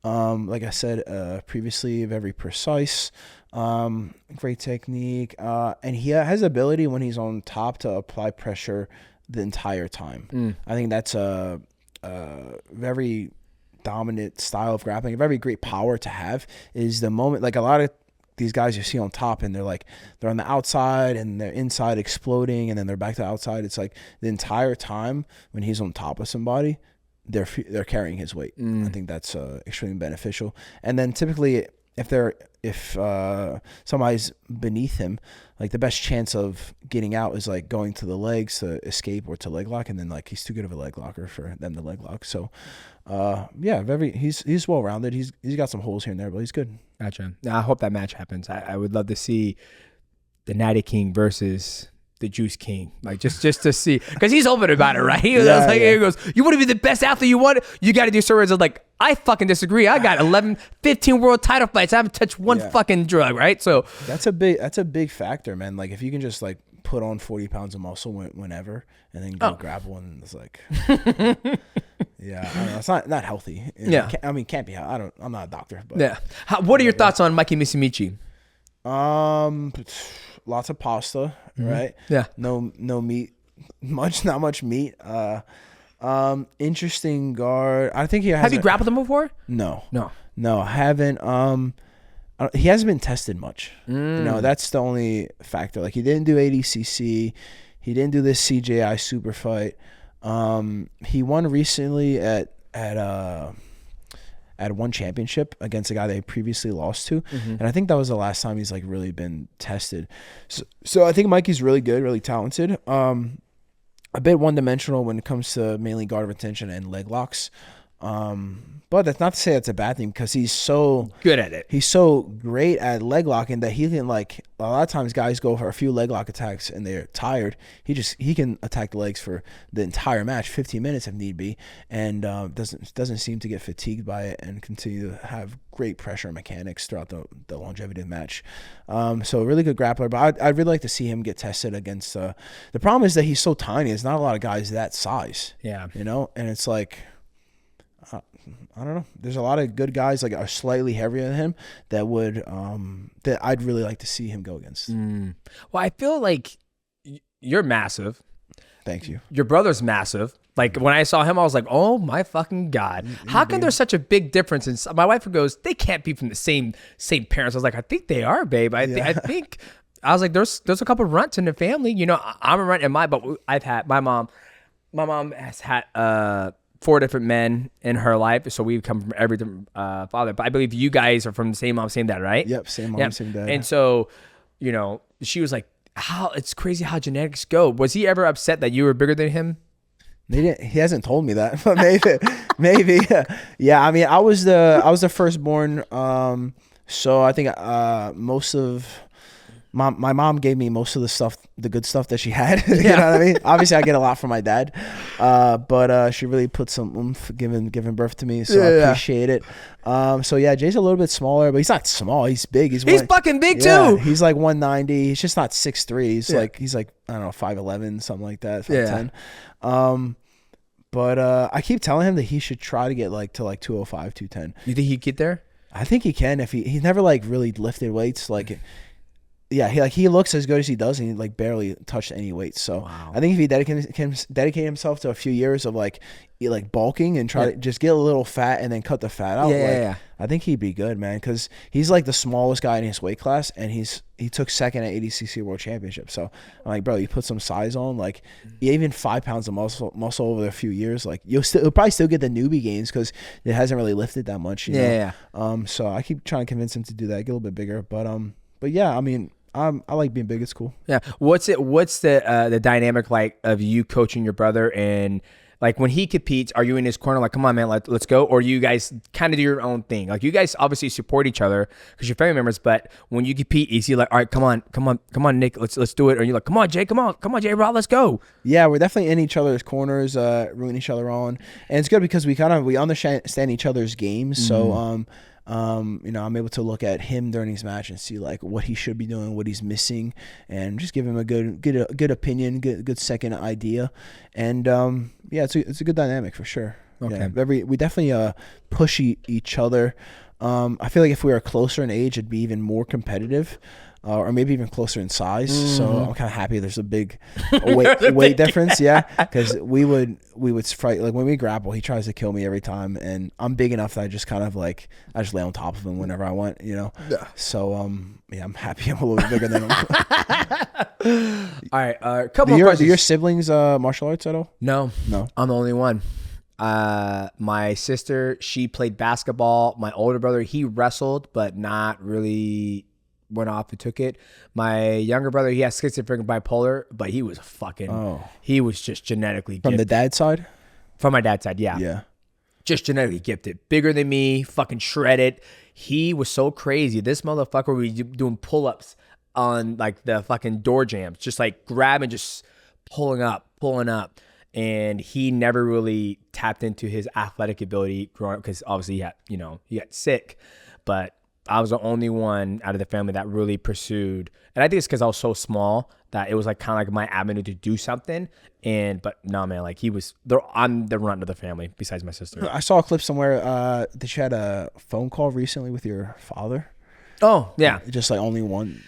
Like I said previously, very precise, great technique, and he has ability when he's on top to apply pressure the entire time. I think that's a very dominant style of grappling, a very great power to have. Is the moment, like a lot of these guys you see on top and they're on the outside and they're inside exploding and then they're back to the outside. It's like the entire time when he's on top of somebody, they're carrying his weight. I think that's extremely beneficial. And then typically if somebody's beneath him, like the best chance of getting out is like going to the legs to escape or to leg lock, and then like he's too good of a leg locker for them to leg lock. So he's well rounded. He's got some holes here and there, but he's good. Gotcha. Now I hope that match happens. I would love to see the Natty King versus the Juice King, like just to see, because he's open about it, right? He goes, you want to be the best athlete you want, you got to do steroids. I'm like, I fucking disagree. I got 15 world title fights. I haven't touched one fucking drug, right? So that's a big factor, man. Like if you can just like put on 40 pounds of muscle whenever and then go grapple, and it's like, yeah, I don't know, it's not healthy. Can't be. I'm not a doctor, but what are your thoughts on Mikey Musumeci? Lots of pasta, right? Yeah. No meat, not much meat. Interesting guard. I think he has. Have you grappled him before? No, I haven't. He hasn't been tested much. You know, that's the only factor. Like he didn't do ADCC, he didn't do this CJI super fight. He won recently at one championship against a guy they previously lost to. And I think that was the last time he's like really been tested. So I think Mikey's really good, really talented. A bit one-dimensional when it comes to mainly guard retention and leg locks. But that's not to say that's a bad thing, because he's so good at it. He's so great at leg locking that he can, like, a lot of times guys go for a few leg lock attacks and they're tired. He can attack the legs for the entire match, 15 minutes if need be, and doesn't seem to get fatigued by it and continue to have great pressure mechanics throughout the longevity of the match. So a really good grappler, but I'd really like to see him get tested against. The problem is that he's so tiny. There's not a lot of guys that size. Yeah, you know, and it's like, I don't know. There's a lot of good guys like are slightly heavier than him that would that I'd really like to see him go against. Well, I feel like you're massive. Thank you. Your brother's massive. Like when I saw him, I was like, oh my fucking God. How can there's such a big difference? And my wife goes, they can't be from the same parents. I was like, I think they are, babe. I think I was like, there's a couple of runts in the family. You know, I'm a runt in but I've had my mom has had 4 different men in her life, so we've come from every different father. But I believe you guys are from the same mom, same dad, right? Yep, same mom, same dad. And so, you know, she was like, it's crazy how genetics go. Was he ever upset that you were bigger than him? He hasn't told me that, but maybe. Yeah, I mean, I was the firstborn, so I think most of my mom gave me most of the good stuff that she had. You know what I mean? Obviously, I get a lot from my dad, but she really put some oomph giving birth to me, so I appreciate it. So yeah, Jay's a little bit smaller, but he's not small. He's big. He's fucking big too. He's like 190. He's just not 6'3". He's like I don't know, 5'11", something like that, 5'10". But I keep telling him that he should try to get to 205, 210. You think he'd get there? I think he can if he's never like really lifted weights. Like Yeah, he looks as good as he does, and he like barely touched any weights. So I think if he dedicate himself to a few years of like bulking and try to just get a little fat and then cut the fat out, I think he'd be good, man. Because he's like the smallest guy in his weight class, and he took second at ADCC World Championship. So I'm like, bro, you put some size on, like even 5 pounds of muscle over a few years, like you'll probably still get the newbie gains because it hasn't really lifted that much. You know? So I keep trying to convince him to do that, get a little bit bigger, but yeah, I mean. I like being big. It's cool. Yeah. What's the dynamic like of you coaching your brother, and like when he competes, are you in his corner like, come on, man, let's go? Or you guys kind of do your own thing? Like you guys obviously support each other because you're family members, but when you compete, is he like, all right, come on, Nick, let's do it? Or you're like, come on, Jay, come on, Jay Rod, let's go. Yeah, we're definitely in each other's corners, rooting each other on. And it's good because we understand each other's games. So, you know, I'm able to look at him during his match and see like what he should be doing, what he's missing, and just give him a good opinion, good second idea. And yeah, it's a good dynamic for sure. Okay. Yeah, we definitely push each other. I feel like if we were closer in age, it'd be even more competitive. Or maybe even closer in size. So I'm kind of happy there's a big weight difference. Yeah, because we would fight, like when we grapple, he tries to kill me every time, and I'm big enough that I just kind of like I just lay on top of him whenever I want, you know. Yeah. So yeah, I'm happy I'm a little bit bigger than him. All right, couple of questions. Do your siblings martial arts at all? No, I'm the only one. My sister, she played basketball. My older brother, he wrestled, but not really. Went off and took it. My younger brother, he has schizophrenic bipolar, but he was he was just genetically gifted. From the dad's side? From my dad's side, yeah. Yeah. Just genetically gifted. Bigger than me, fucking shredded. He was so crazy. This motherfucker was doing pull-ups on like the fucking door jams, just like grabbing, just pulling up. And he never really tapped into his athletic ability growing up because obviously he got sick, but I was the only one out of the family that really pursued. And I think it's because I was so small that it was like kind of like my avenue to do something. But no, man, like I'm the runt of the family besides my sister. I saw a clip somewhere that you had a phone call recently with your father. Oh, yeah. Just like only one.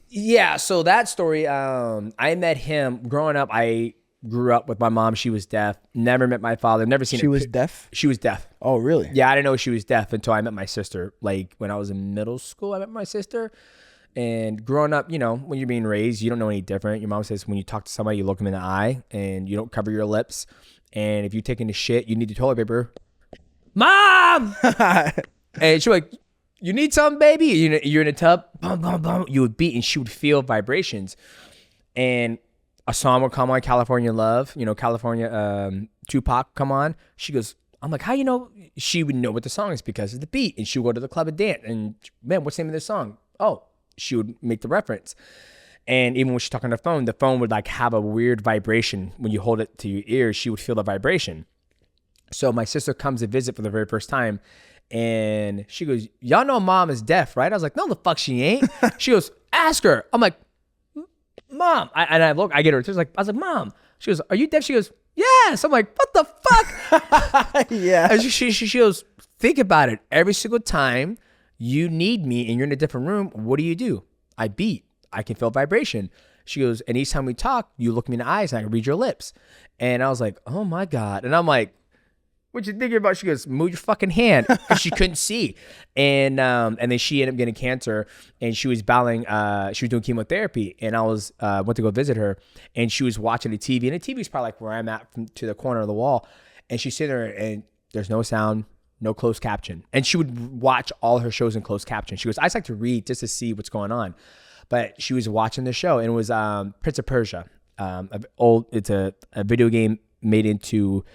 Yeah. So that story, I met him growing up. I grew up with my mom. She was deaf. Never met my father. Never seen her. She was deaf? She was deaf. Oh, really? Yeah, I didn't know she was deaf until I met my sister. Like when I was in middle school, I met my sister. And growing up, you know, when you're being raised, you don't know any different. Your mom says when you talk to somebody, you look them in the eye and you don't cover your lips. And if you're taking a shit, you need the toilet paper. Mom! And she was like, you need something, baby? You're in a tub. Bum, bum, bum. You would beat and she would feel vibrations. And a song would come on, California Love, California, Tupac come on. She goes, I'm like, how you know? She would know what the song is because of the beat. And she would go to the club and dance. And man, what's the name of this song? Oh, she would make the reference. And even when she's talking on the phone would like have a weird vibration. When you hold it to your ear, she would feel the vibration. So my sister comes to visit for the very first time. And she goes, y'all know mom is deaf, right? I was like, no, the fuck she ain't. She goes, ask her. I'm like, Mom. I get her. I was like, Mom. She goes, are you deaf? She goes, yes. I'm like, what the fuck? Yeah. And she goes, think about it. Every single time you need me and you're in a different room, what do? I beat. I can feel vibration. She goes, and each time we talk, you look me in the eyes and I can read your lips. And I was like, oh my God. And I'm like, what you thinking about? She goes, move your fucking hand. Because she couldn't see. And then she ended up getting cancer and she was battling, she was doing chemotherapy. And I went to go visit her and she was watching the TV. And the TV is probably like where I'm at to the corner of the wall. And she's sitting there and there's no sound, no closed caption. And she would watch all her shows in closed caption. She goes, I just like to read just to see what's going on. But she was watching the show and it was Prince of Persia. It's a video game made into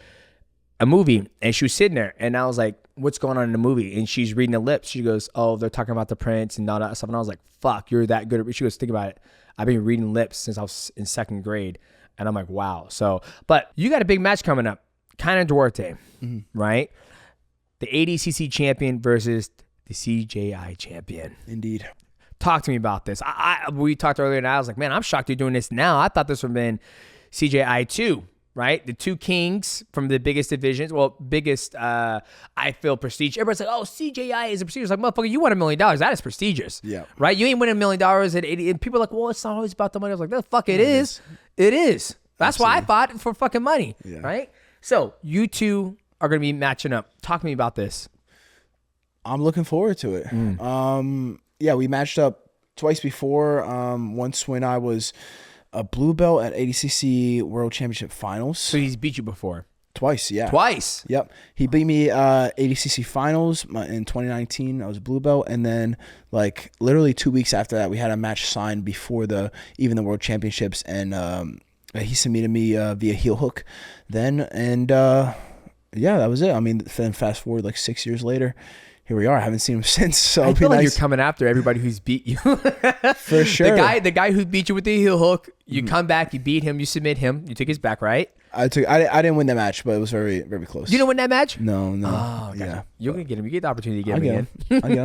a movie, and she was sitting there and I was like, what's going on in the movie? And she's reading the lips. She goes, oh, they're talking about the prince and all that stuff. And I was like, fuck, you're that good at. She goes, think about it. I've been reading lips since I was in second grade. And I'm like, wow. So, but you got a big match coming up, kind of Duarte, right? The ADCC champion versus the CJI champion. Indeed. Talk to me about this. We talked earlier and I was like, man, I'm shocked you're doing this now. I thought this would have been CJI 2. right? The two kings from the biggest divisions. Well, biggest, I feel, prestige. Everybody's like, oh, CJI is a prestigious. Like, motherfucker, you won $1 million. That is prestigious. Yeah. Right? You ain't winning $1 million at 80. And people are like, well, it's not always about the money. I was like, the fuck it is. It is. That's why I fought for fucking money. Yeah. Right? So you two are going to be matching up. Talk to me about this. I'm looking forward to it. Yeah, we matched up twice before. Once when I was a blue belt at ADCC World Championship Finals. So he's beat you before? Twice, yeah. Twice? Yep. He beat me ADCC Finals in 2019. I was a blue belt. And then, like, literally 2 weeks after that, we had a match signed before even the World Championships. And he submitted me via heel hook then. And, yeah, that was it. I mean, then fast forward, like, 6 years later, here we are. I haven't seen him since. So I feel like you're coming after everybody who's beat you. For sure. The guy who beat you with the heel hook, you come back, you beat him, you submit him, you took his back, right? I didn't win that match, but it was very, very close. You didn't win that match? No. Oh, gotcha. Yeah. You're going to get him. You get the opportunity to get him again. I get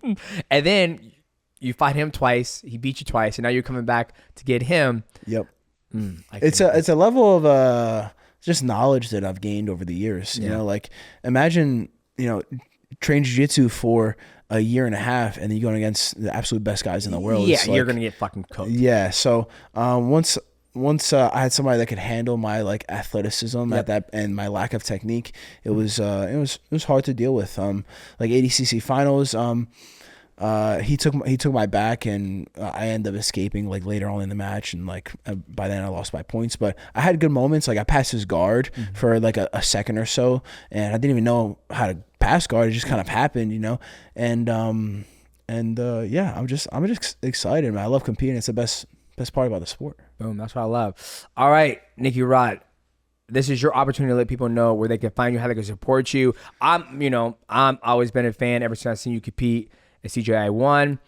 him. And then you fight him twice. He beat you twice. And now you're coming back to get him. Yep. It's a level of just knowledge that I've gained over the years. You know, like, imagine, train jiu-jitsu for a year and a half and then you're going against the absolute best guys in the world. Yeah, you're going to get fucking cooked. Yeah, so once I had somebody that could handle my like athleticism at that and my lack of technique, it was hard to deal with. Like ADCC finals, he took my back and I ended up escaping like later on in the match, and like by then I lost by points, but I had good moments. Like I passed his guard for like a second or so, and I didn't even know how to pass guard. It just kind of happened, and yeah, I'm just excited, man. I love competing. It's the best part about the sport. Boom, that's what I love. All right, Nicky Rod, this is your opportunity to let people know where they can find you, how they can support you. I'm always been a fan ever since I've seen you compete at CJI 1.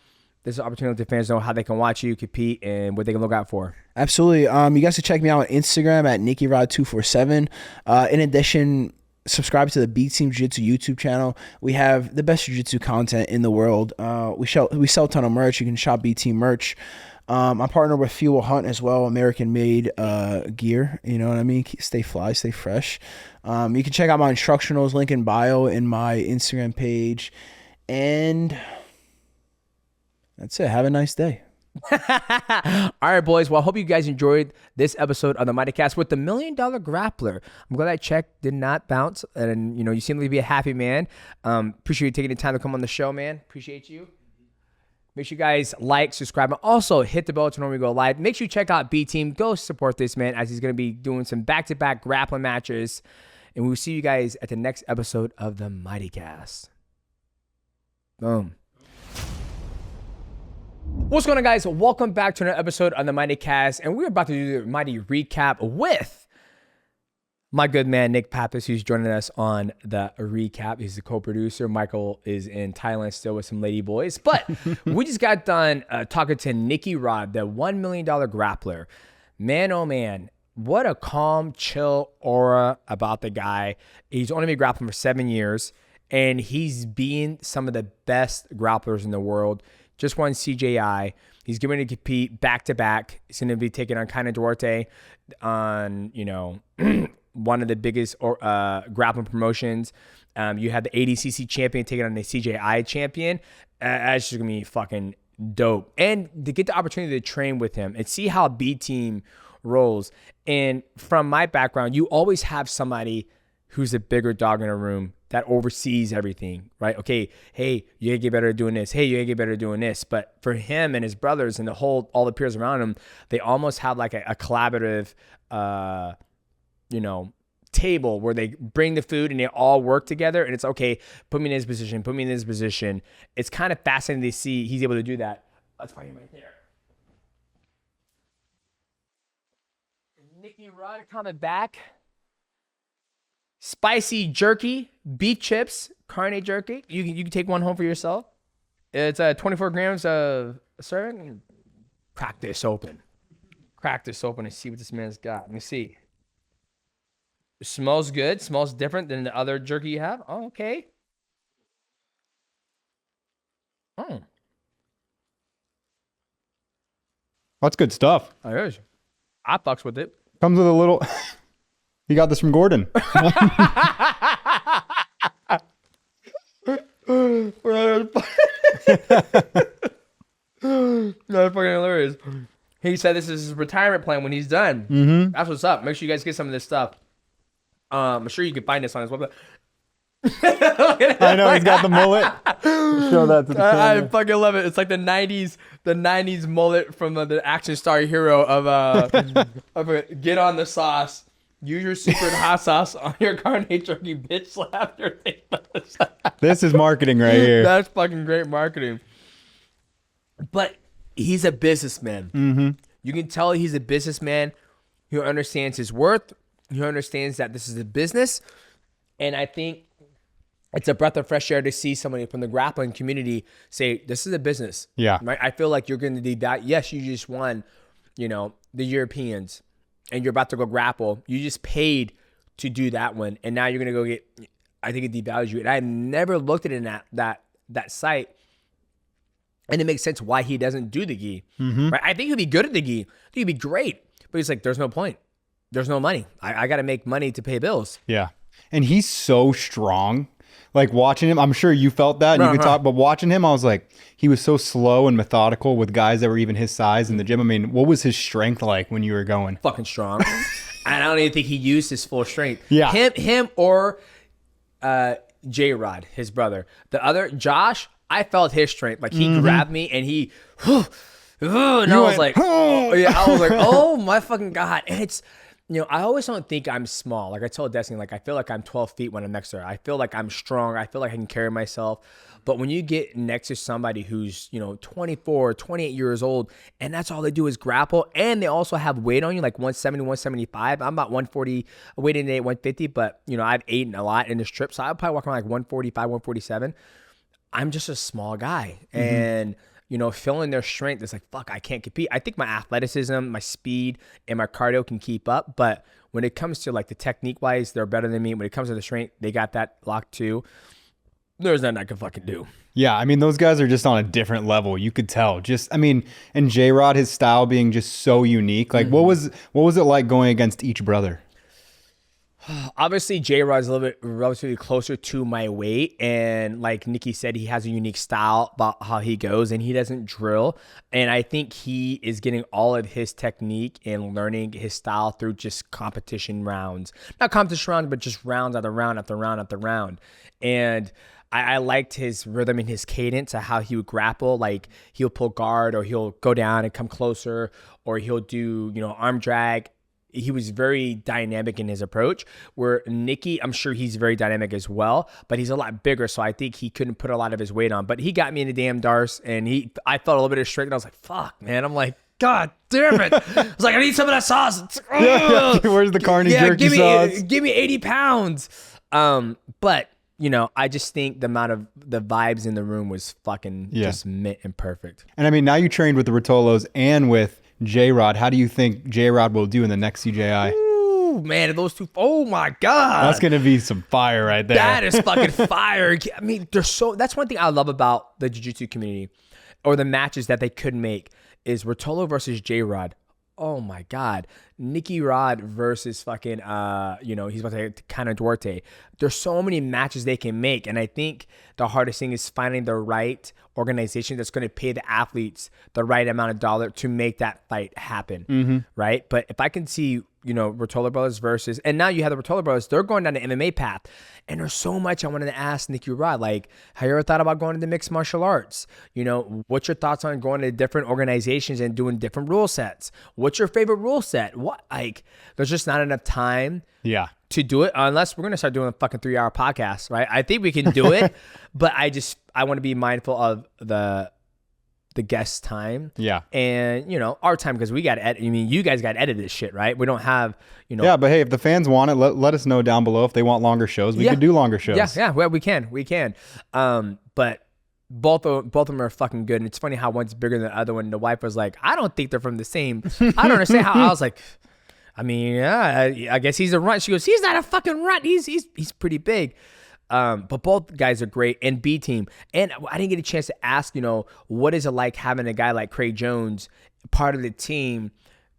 This is an opportunity to let the fans know how they can watch you compete and what they can look out for. Absolutely. You guys can check me out on Instagram at NickyRod247. In addition, subscribe to the B Team Jiu-Jitsu YouTube channel. We have the best jiu-jitsu content in the world. We sell a ton of merch. You can shop B Team merch. I'm partnered with Fuel Hunt as well, American-made gear. You know what I mean? Stay fly, stay fresh. You can check out my instructionals, link in bio, in my Instagram page. And that's it. Have a nice day. All right, boys. Well, I hope you guys enjoyed this episode of the Mightycast with the $1 Million Grappler. I'm glad that check did not bounce, and you seem to be a happy man. Appreciate you taking the time to come on the show, man. Appreciate you. Make sure you guys like, subscribe, and also hit the bell to know when we go live. Make sure you check out B Team. Go support this man as he's going to be doing some back-to-back grappling matches. And we will see you guys at the next episode of the Mightycast. Boom. What's going on, guys? Welcome back to another episode of the Mightycast. And we're about to do the Mighty Recap with my good man, Nick Pappas, who's joining us on the recap. He's the co-producer. Michael is in Thailand still with some lady boys. But we just got done talking to Nicky Rod, the $1 million grappler. Man, oh man, what a calm, chill aura about the guy. He's only been grappling for 7 years, and he's being some of the best grapplers in the world. Just won CJI. He's going to compete back-to-back. He's going to be taking on kind of Duarte on, one of the biggest grappling promotions. You have the ADCC champion taking on the CJI champion. That's just going to be fucking dope. And to get the opportunity to train with him and see how B Team rolls. And from my background, you always have somebody who's a bigger dog in a room that oversees everything, right? Okay, hey, you gotta get better at doing this. Hey, you gotta get better at doing this. But for him and his brothers and all the peers around him, they almost have like a collaborative, table where they bring the food and they all work together. And it's okay, put me in this position, put me in this position. It's kind of fascinating to see he's able to do that. Let's find him right there. Nicky Rod coming back. Spicy jerky, beef chips, carne jerky. You can take one home for yourself. It's 24 grams of serving. Crack this open and see what this man's got. Let me see. It smells good. Smells different than the other jerky you have. Oh, okay. Oh. That's good stuff. Oh, I fucks with it. Comes with a little He got this from Gordon. No, that's fucking hilarious. He said this is his retirement plan when he's done. Mm-hmm. That's what's up. Make sure you guys get some of this stuff. I'm sure you can find this on his website. I know he's got the mullet. Show that to the camera. I fucking love it. It's like the '90s mullet from the action star hero of Get on the Sauce. Use your secret hot sauce on your carne turkey, bitch. Slap your face. This is marketing right here. That's fucking great marketing. But he's a businessman. Mm-hmm. You can tell he's a businessman who understands his worth. Who understands that this is a business. And I think it's a breath of fresh air to see somebody from the grappling community say, this is a business. Yeah. Right? I feel like you're going to do that. Yes, you just won, the Europeans, and you're about to go grapple. You just paid to do that one. And now you're going to go get, I think it devalues you. And I never looked at it in that site. And it makes sense why he doesn't do the gi. Mm-hmm. Right? I think he'd be good at the gi. I think he'd be great. But he's like, there's no point. There's no money. I got to make money to pay bills. Yeah. And he's so strong. Like watching him, I'm sure you felt that. And you could talk, but watching him, I was like, he was so slow and methodical with guys that were even his size in the gym. I mean, what was his strength like when you were going? Fucking strong. And I don't even think he used his full strength. Yeah. Him or Jay Rod, his brother. The other, Josh, I felt his strength. Like he grabbed me and he, and I was like, oh my fucking God. And it's, I always don't think I'm small. Like I told Destiny, like I feel like I'm 12 feet when I'm next to her. I feel like I'm strong. I feel like I can carry myself. But when you get next to somebody who's, 24, 28 years old, and that's all they do is grapple, and they also have weight on you, like 170, 175. I'm about 140, weighted in 150, but, I've eaten a lot in this trip, so I'll probably walk around like 145, 147. I'm just a small guy. Mm-hmm. And feeling their strength, it's like, fuck, I can't compete. I think my athleticism, my speed, and my cardio can keep up. But when it comes to like the technique wise, they're better than me. When it comes to the strength, they got that locked too. There's nothing I can fucking do. Yeah, I mean, those guys are just on a different level. You could tell. And Jay Rod, his style being just so unique. Like, what was it like going against each brother? Obviously, Jay Rod is a little bit relatively closer to my weight. And like Nicky said, he has a unique style about how he goes and he doesn't drill. And I think he is getting all of his technique and learning his style through just competition rounds. Not competition rounds, but just rounds after round after round after round. And I liked his rhythm and his cadence of how he would grapple. Like he'll pull guard or he'll go down and come closer or he'll do, arm drag. He was very dynamic in his approach, where Nicky, I'm sure he's very dynamic as well, but he's a lot bigger, so I think he couldn't put a lot of his weight on. But he got me in the damn darce, and I felt a little bit of strength, and I was like, fuck, man. I'm like, God damn it. I was like, I need some of that sauce. Yeah. Where's the carne jerky sauce? Give me 80 pounds. But, I just think the amount of the vibes in the room was fucking just mint and perfect. And I mean, now you trained with the Rotolos and with Jay Rod. How do you think Jay Rod will do in the next CJI? Ooh, man, those two. Oh my God. That's going to be some fire right there. That is fucking fire. I mean, that's one thing I love about the jiu-jitsu community or the matches that they could make is Rotolo versus Jay Rod. Oh my God. Nicky Rod versus fucking, he's about to kind of Duarte. There's so many matches they can make. And I think the hardest thing is finding the right organization that's going to pay the athletes the right amount of dollar to make that fight happen. Mm-hmm. Right. But if I can see, Rotolo Brothers versus, and now you have the Rotolo Brothers, they're going down the MMA path. And there's so much I wanted to ask Nicky Rod, like, have you ever thought about going into mixed martial arts? What's your thoughts on going to different organizations and doing different rule sets? What's your favorite rule set? There's just not enough time to do it unless we're going to start doing a fucking 3-hour podcast, right? I think we can do it, but I want to be mindful of the guest time. Yeah. And, our time, because we got to edit. I mean, you guys got to edit this shit, right? We don't have, Yeah, but hey, if the fans want it, let us know down below if they want longer shows. We could do longer shows. Yeah, well, we can. But both of them are fucking good. And it's funny how one's bigger than the other one. The wife was like, I don't think they're from the same. I don't understand how. I was like, I mean, yeah, I guess he's a runt. She goes, he's not a fucking runt. He's pretty big. But both guys are great. And B team. And I didn't get a chance to ask, what is it like having a guy like Craig Jones part of the team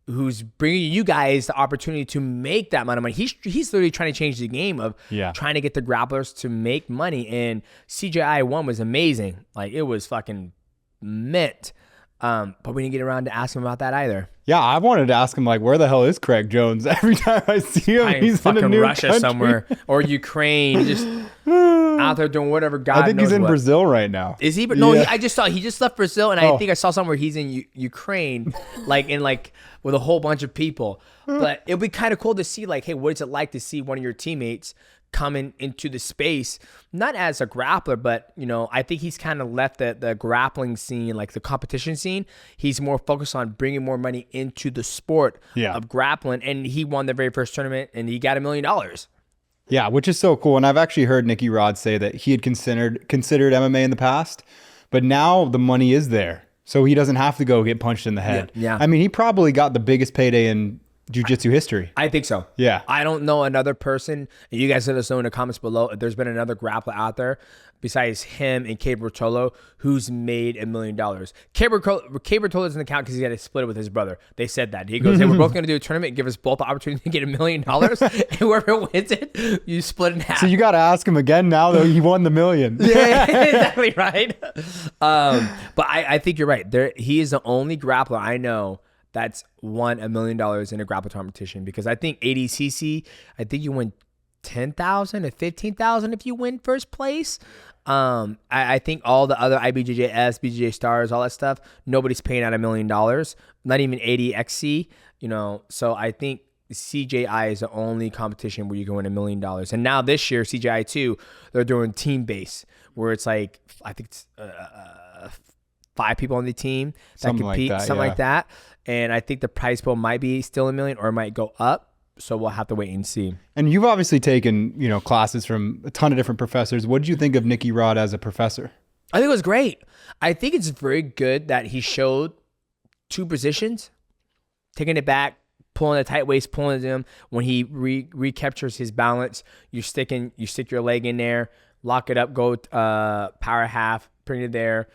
who's bringing you guys the opportunity to make that amount of money. He's literally trying to change the game of trying to get the grapplers to make money. And CJI 1 was amazing. Like, it was fucking mint. But we didn't get around to ask him about that either. Yeah, I wanted to ask him, like, where the hell is Craig Jones? Every time I see him, he's fucking in a new Russia country. somewhere or Ukraine, just out there doing whatever God knows. I think he's in Brazil right now. Is he? No, I just saw he just left Brazil, and I think I saw somewhere he's in Ukraine, like with a whole bunch of people. But it'd be kind of cool to see, like, hey, what is it like to see one of your teammates coming into the space, not as a grappler, but, you know, I think he's kind of left the grappling scene, like the competition scene. He's more focused on bringing more money into the sport of grappling, and he won the very first tournament, and he got $1 million. Yeah, which is so cool. And I've actually heard Nicky Rod say that he had considered MMA in the past, but now the money is there, so he doesn't have to go get punched in the head. Yeah. I mean, he probably got the biggest payday in jiu-jitsu history. I think so. Yeah. I don't know another person, and you guys let us know in the comments below if there's been another grappler out there besides him and K. Bertolo who's made $1 million. K. Bertolo doesn't count because he had to split it with his brother. They said that. He goes, hey, we're both going to do a tournament and give us both the opportunity to get $1 million, and whoever wins it, you split in half. So you got to ask him again now, though. He won the $1 million. Yeah, exactly right. But I think you're right. He is the only grappler I know that's won $1 million in a grapple competition, because I think ADCC, I think you win $10,000 to $15,000 if you win first place. I think all the other IBJJS, BJJ Stars, all that stuff, nobody's paying out $1 million, not even ADXC, you know. So I think CJI is the only competition where you can win $1 million. And now this year, CJI 2, they're doing team base, where it's like, I think it's 5 people on the team that Something compete, like that, something like that. And I think the prize pool might be still $1 million, or it might go up. So we'll have to wait and see. And you've obviously taken, you know, classes from a ton of different professors. What did you think of Nicky Rod as a professor? I think it was great. I think it's very good that he showed 2 positions, taking it back, pulling the tight waist, pulling them. When he recaptures his balance, you stick your leg in there, lock it up, go power half, bring it there,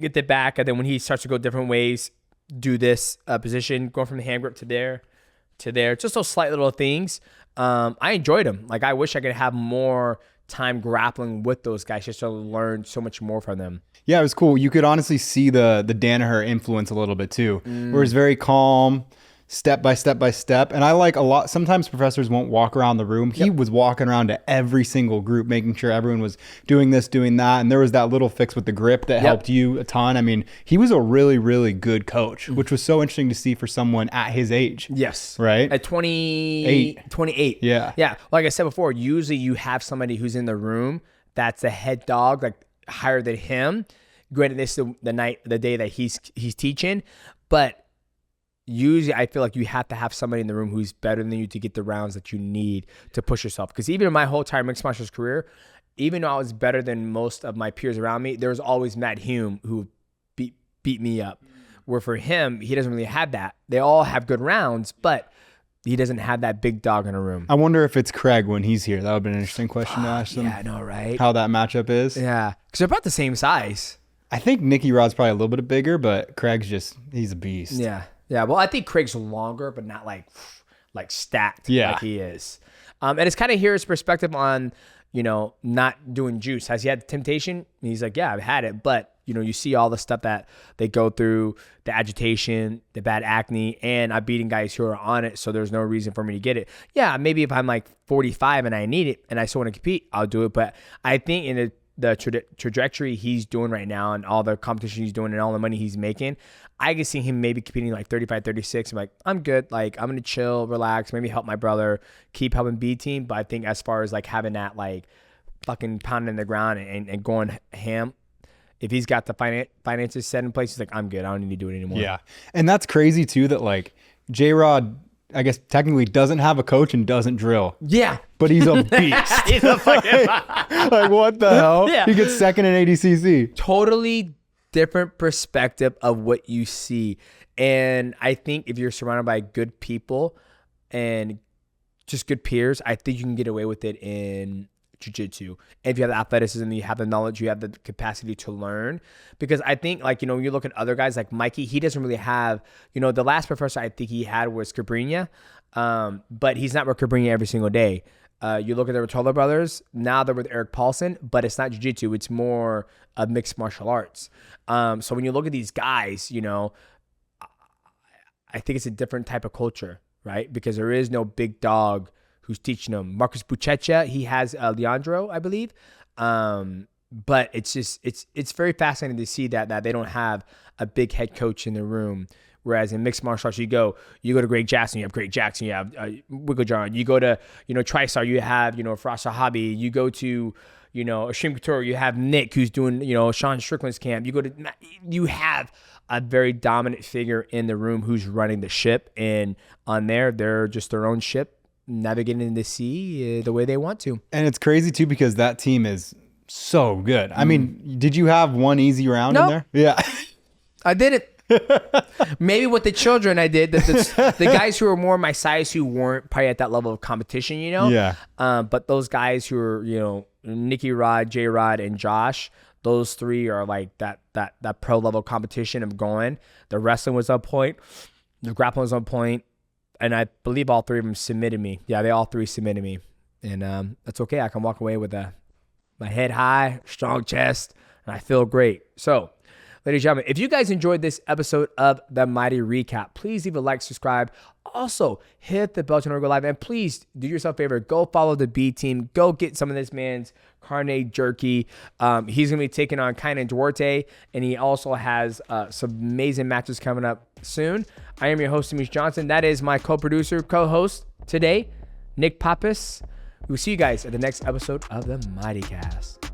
get it back, and then when he starts to go different ways, do this position, going from the hand grip to there, just those slight little things. I enjoyed them. Like, I wish I could have more time grappling with those guys just to learn so much more from them. Yeah, it was cool. You could honestly see the Danaher influence a little bit too, where it's very calm, step by step by step. And I like a lot, sometimes professors won't walk around the room. He was walking around to every single group, making sure everyone was doing this, doing that. And there was that little fix with the grip that helped you a ton. I mean, he was a really, really good coach, which was so interesting to see for someone at his age. Yes. Right? At 28. Yeah. Yeah. Like I said before, usually you have somebody who's in the room that's a head dog, like higher than him. Granted, this is the day that he's teaching, but usually I feel like you have to have somebody in the room who's better than you to get the rounds that you need to push yourself. Because even in my whole entire mixed martial arts career, even though I was better than most of my peers around me, there was always Matt Hume who beat me up. Where for him, he doesn't really have that. They all have good rounds, but he doesn't have that big dog in a room. I wonder if it's Craig when he's here. That would be an interesting question to ask him. Yeah, I know, right? How that matchup is. Yeah, because they're about the same size. I think Nicky Rod's probably a little bit bigger, but Craig's he's a beast. Yeah. Yeah, well, I think Craig's longer, but not like stacked like he is. And it's kind of hear his perspective on, you know, not doing juice. Has he had the temptation? And he's like, yeah, I've had it. But, you know, you see all the stuff that they go through, the agitation, the bad acne, and I'm beating guys who are on it, so there's no reason for me to get it. Yeah, maybe if I'm like 45 and I need it and I still want to compete, I'll do it. But I think in the trajectory he's doing right now and all the competition he's doing and all the money he's making, I can see him maybe competing like 35, 36. I'm like, I'm good. Like, I'm going to chill, relax, maybe help my brother, keep helping B team. But I think as far as like having that like fucking pounding the ground and going ham, if he's got the finances set in place, he's like, I'm good. I don't need to do it anymore. Yeah. And that's crazy too that like J Rod, I guess technically doesn't have a coach and doesn't drill. Yeah. But he's a beast. He's a fucking like what the hell? Yeah. He gets second in ADCC. Totally different perspective of what you see. And I think if you're surrounded by good people and just good peers, I think you can get away with it in jiu-jitsu. If you have the athleticism, you have the knowledge, you have the capacity to learn. Because I think, like, you know, when you look at other guys like Mikey, he doesn't really have, you know, the last professor I think he had was Cabrinha, but he's not with Cabrinha every single day. You look at the Rotolo brothers, now they're with Eric Paulson, but it's not jiu-jitsu, it's more of mixed martial arts. So when you look at these guys, you know, I think it's a different type of culture, right? Because there is no big dog who's teaching them. Marcus Buchecha, he has Leandro, I believe. But it's just, it's very fascinating to see that they don't have a big head coach in the room. Whereas in mixed martial arts, you go to Greg Jackson, you have Greg Jackson, you have Wiggle John. You go to, you know, TriStar, you have, you know, Faraz Sahabi. You go to, you know, Ashim Couture, you have Nick, who's doing, you know, Sean Strickland's camp. You have a very dominant figure in the room who's running the ship. And on there, they're just their own ship, navigating in the sea the way they want to. And it's crazy, too, because that team is so good. I mean, did you have one easy round in there? Yeah. I didn't. Maybe with the children I did. The guys who are more my size who weren't probably at that level of competition, you know? Yeah. But those guys who are, you know, Nicky Rod, Jay Rod, and Josh, those three are like that pro level competition of going. The wrestling was on point. The grappling was on point. And I believe all three of them submitted me. Yeah, they all three submitted me. And that's okay. I can walk away with my head high, strong chest, and I feel great. So, ladies and gentlemen, if you guys enjoyed this episode of the Mighty Recap, please leave a like, subscribe. Also, hit the bell to go live. And please do yourself a favor. Go follow the B team. Go get some of this man's carne jerky. He's going to be taking on Kainan Duarte. And he also has some amazing matches coming up soon. I am your host, Demetrious Johnson. That is my co-producer, co-host today, Nick Pappas. We'll see you guys at the next episode of the Mightycast.